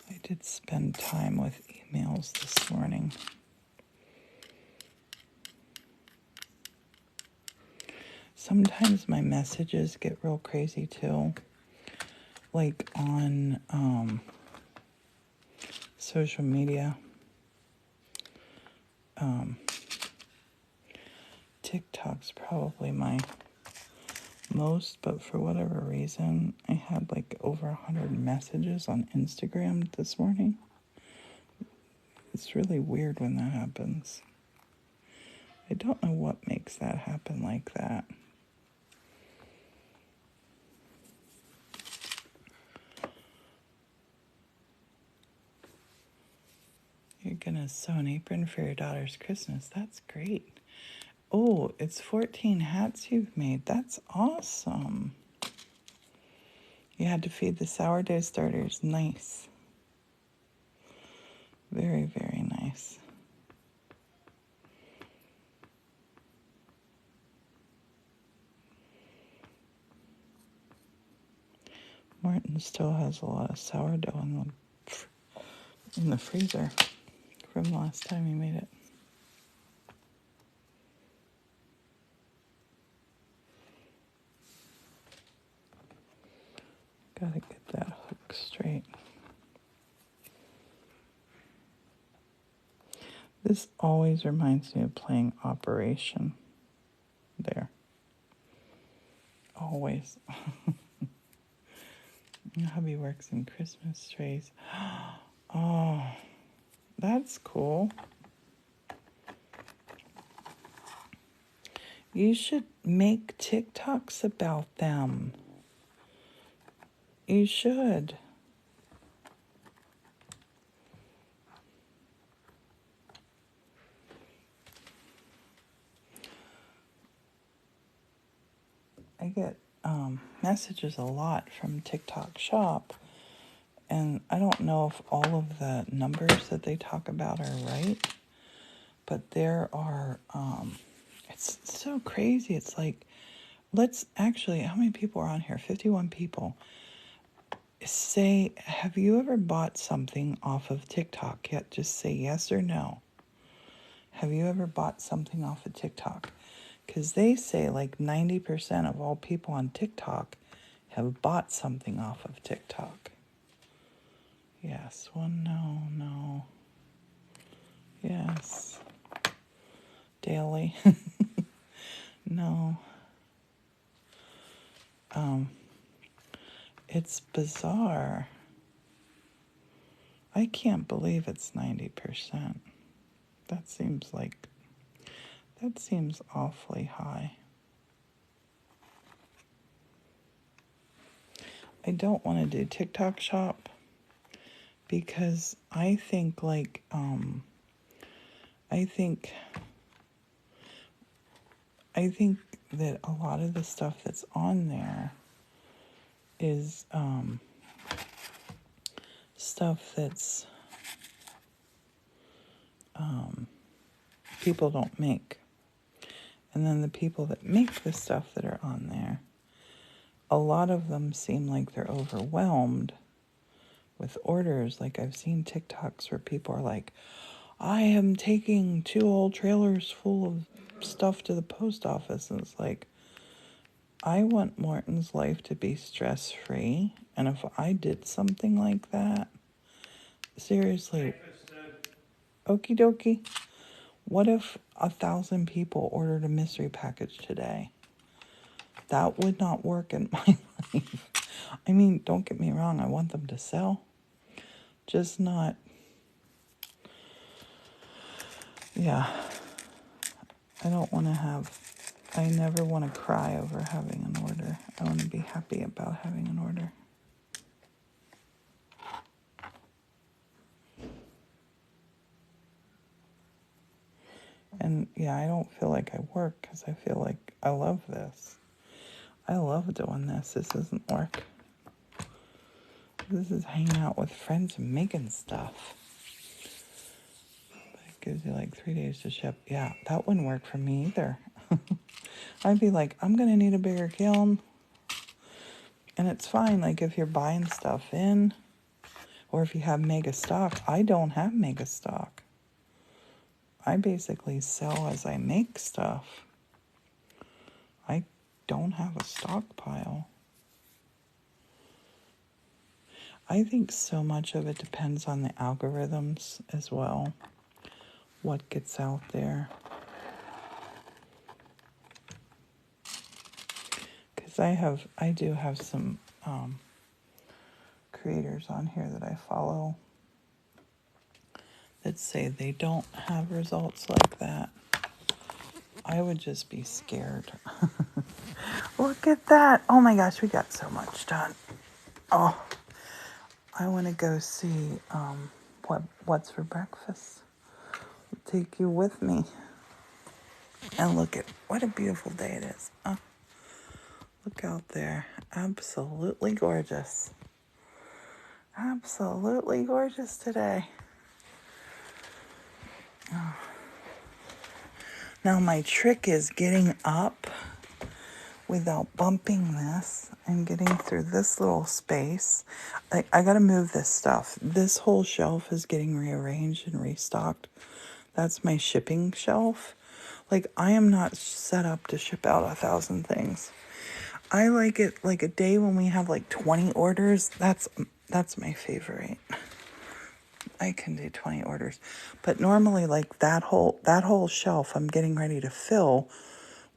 I did spend time with emails this morning. Sometimes my messages get real crazy too. Like on social media. TikTok's probably my most, but for whatever reason, I had like over 100 messages on Instagram this morning. It's really weird when that happens. I don't know what makes that happen like that. You're gonna sew an apron for your daughter's Christmas. That's great. Oh, it's 14 hats you've made. That's awesome. You had to feed the sourdough starters. Nice. Very, very nice. Martin still has a lot of sourdough in the freezer from the last time he made it. Gotta get that hook straight. This always reminds me of playing Operation. There. Always. Hubby works in Christmas trees. Oh, that's cool. You should make TikToks about them. You should. I get messages a lot from TikTok Shop, and I don't know if all of the numbers that they talk about are right, but there are, it's so crazy. It's like, how many people are on here? 51 people. Say, have you ever bought something off of TikTok yet? Just say yes or no. Have you ever bought something off of TikTok? Because they say like 90% of all people on TikTok have bought something off of TikTok. Yes, one, no. Yes. Daily. No. It's bizarre. I can't believe it's 90%. That seems awfully high. I don't want to do TikTok Shop because I think that a lot of the stuff that's on there is stuff that's people don't make. And then the people that make the stuff that are on there, a lot of them seem like they're overwhelmed with orders. Like I've seen TikToks where people are like, I am taking 2 old trailers full of stuff to the post office. And it's like, I want Morton's life to be stress-free. And if I did something like that, seriously, okie dokie. What if 1,000 people ordered a mystery package today? That would not work in my life. I mean, don't get me wrong, I want them to sell. Just not, yeah. I never want to cry over having an order. I want to be happy about having an order. And yeah, I don't feel like I work because I feel like I love this. I love doing this. This isn't work. This is hanging out with friends and making stuff. But it gives you like 3 days to ship. Yeah, that wouldn't work for me either. I'd be like, I'm going to need a bigger kiln. And it's fine, like if you're buying stuff in, or if you have mega stock. I don't have mega stock. I basically sell as I make stuff. I don't have a stockpile. I think so much of it depends on the algorithms as well. What gets out there. Because I do have some creators on here that I follow that say they don't have results like that. I would just be scared. Look at that. Oh my gosh, we got so much done. Oh, I want to go see what's for breakfast. I'll take you with me. And look at what a beautiful day it is. Oh, look out there. Absolutely gorgeous. Absolutely gorgeous today. Now my trick is getting up without bumping this and getting through this little space. I gotta move this stuff. This whole shelf is getting rearranged and restocked. That's my shipping shelf. Like, I am not set up to ship out 1,000 things. I like it like a day when we have like 20 orders. That's my favorite. I can do 20 orders. But normally, like, that whole shelf I'm getting ready to fill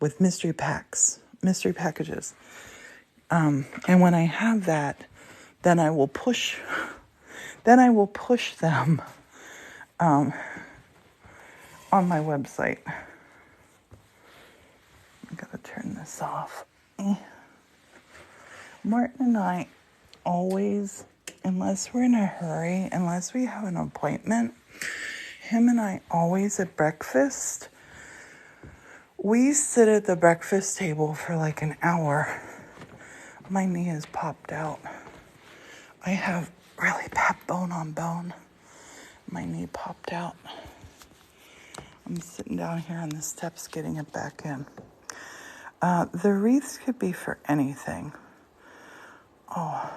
with mystery packages. And when I have that, then I will push them on my website. I gotta turn this off. Martin and I always, unless we're in a hurry, unless we have an appointment, him and I always at breakfast, we sit at the breakfast table for like an hour. My knee is popped out. I have really bad bone on bone. My knee popped out. I'm sitting down here on the steps getting it back in. The wreaths could be for anything. Oh,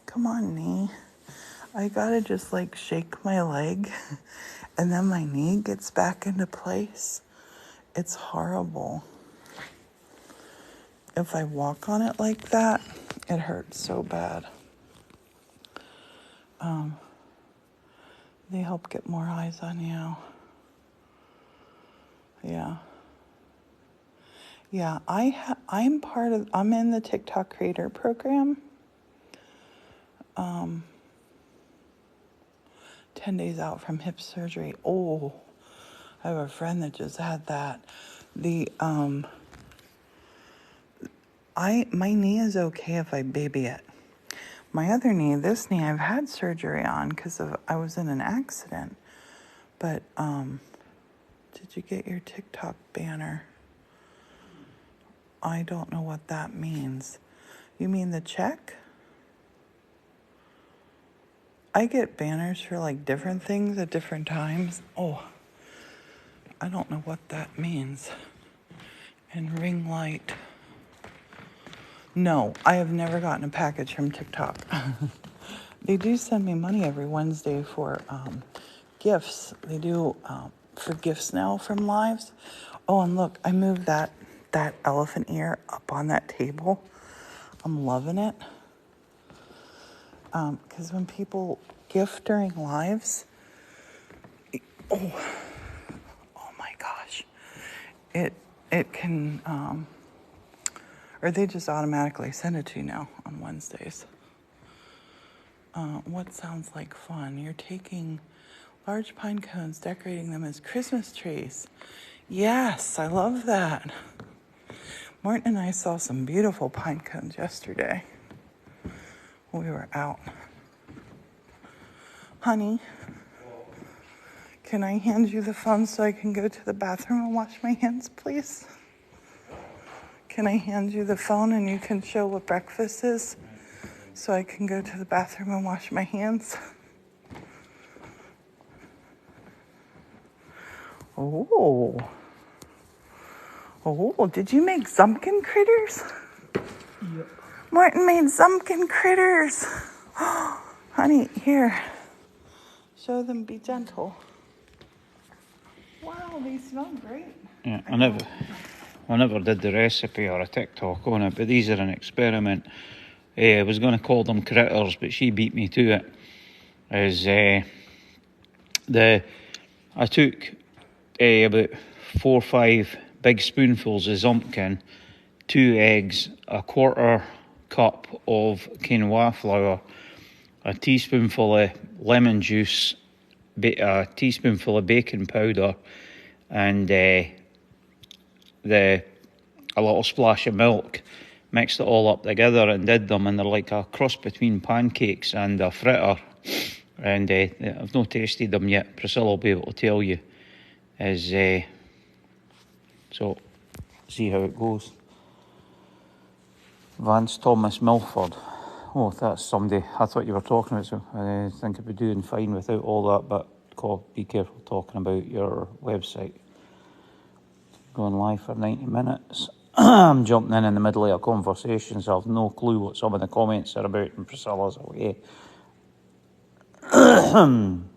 come on, knee. I gotta just like shake my leg and then my knee gets back into place. It's horrible. If I walk on it like that, it hurts so bad. They help get more eyes on you. Yeah. Yeah, I'm in the TikTok creator program. 10 days out from hip surgery. Oh, I have a friend that just had that. My knee is okay if I baby it. My other knee, this knee, I've had surgery on because I was in an accident. But did you get your TikTok banner? I don't know what that means. You mean the check? I get banners for like different things at different times. Oh, I don't know what that means. And ring light. No, I have never gotten a package from TikTok. They do send me money every Wednesday for gifts. They do for gifts now from lives. Oh, and look, I moved that elephant ear up on that table. I'm loving it. Because when people gift during lives, oh my gosh, it can, or they just automatically send it to you now on Wednesdays. What sounds like fun? You're taking large pine cones, decorating them as Christmas trees. Yes, I love that. Martin and I saw some beautiful pine cones yesterday when we were out. Honey, can I hand you the phone so I can go to the bathroom and wash my hands, please? Can I hand you the phone and you can show what breakfast is so I can go to the bathroom and wash my hands? Oh, did you make Zumpkin critters? Yep. Martin made Zumpkin critters. Honey, here. Show them, be gentle. Wow, they smell great. Yeah, I never did the recipe or a TikTok on it, but these are an experiment. I was going to call them critters, but she beat me to it. I took about 4 or 5 big spoonfuls of Zumpkin, 2 eggs, a quarter cup of quinoa flour, a teaspoonful of lemon juice, a teaspoonful of baking powder, and a little splash of milk. Mixed it all up together and did them, and they're like a cross between pancakes and a fritter. And I've not tasted them yet. Priscilla will be able to tell you. So see how it goes. Vance Thomas Milford. Oh, that's somebody I thought you were talking about, so I think I'd be doing fine without all that, but be careful talking about your website. Going live for 90 minutes. I'm jumping in the middle of a conversation, so I've no clue what some of the comments are about, and Priscilla's away. Pine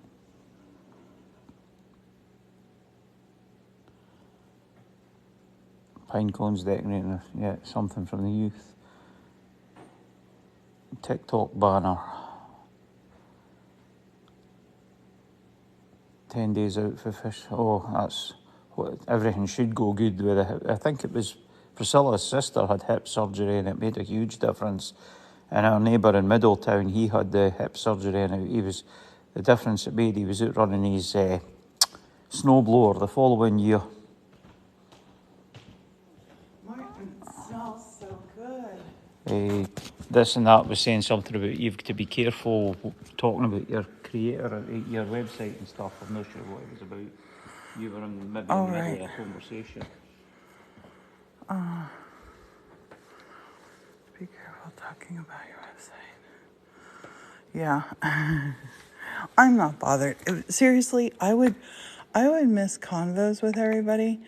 cones decorating, yeah, something from the youth. TikTok banner. 10 days out for fish. Oh, that's what everything should go good with it. I think it was Priscilla's sister had hip surgery and it made a huge difference. And our neighbour in Middletown, he had the hip surgery and the difference it made, he was out running his snowblower the following year. Martin, it smells so good. This and that was saying something about you've to be careful talking about your creator, your website and stuff. I'm not sure what it was about. You were maybe in the middle of a conversation. Be careful talking about your website. Yeah. I'm not bothered. Seriously, I would miss convos with everybody.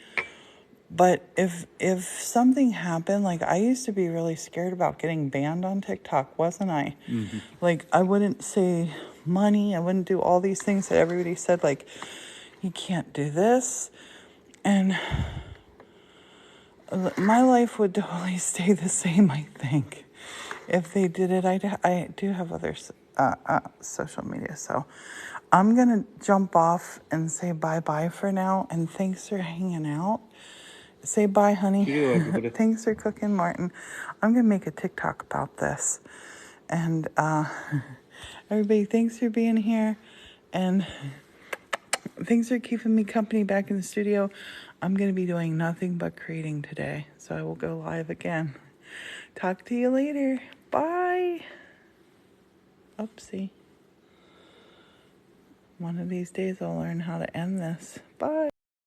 But if something happened, like I used to be really scared about getting banned on TikTok, wasn't I? Mm-hmm. Like I wouldn't say money. I wouldn't do all these things that everybody said, like, you can't do this. And my life would totally stay the same, I think. If they did it, I do have other social media. So I'm going to jump off and say bye-bye for now. And thanks for hanging out. Say bye, honey. Thanks for cooking, Martin. I'm going to make a TikTok about this. And everybody, thanks for being here. And thanks for keeping me company back in the studio. I'm going to be doing nothing but creating today. So I will go live again. Talk to you later. Bye. Oopsie. One of these days I'll learn how to end this. Bye.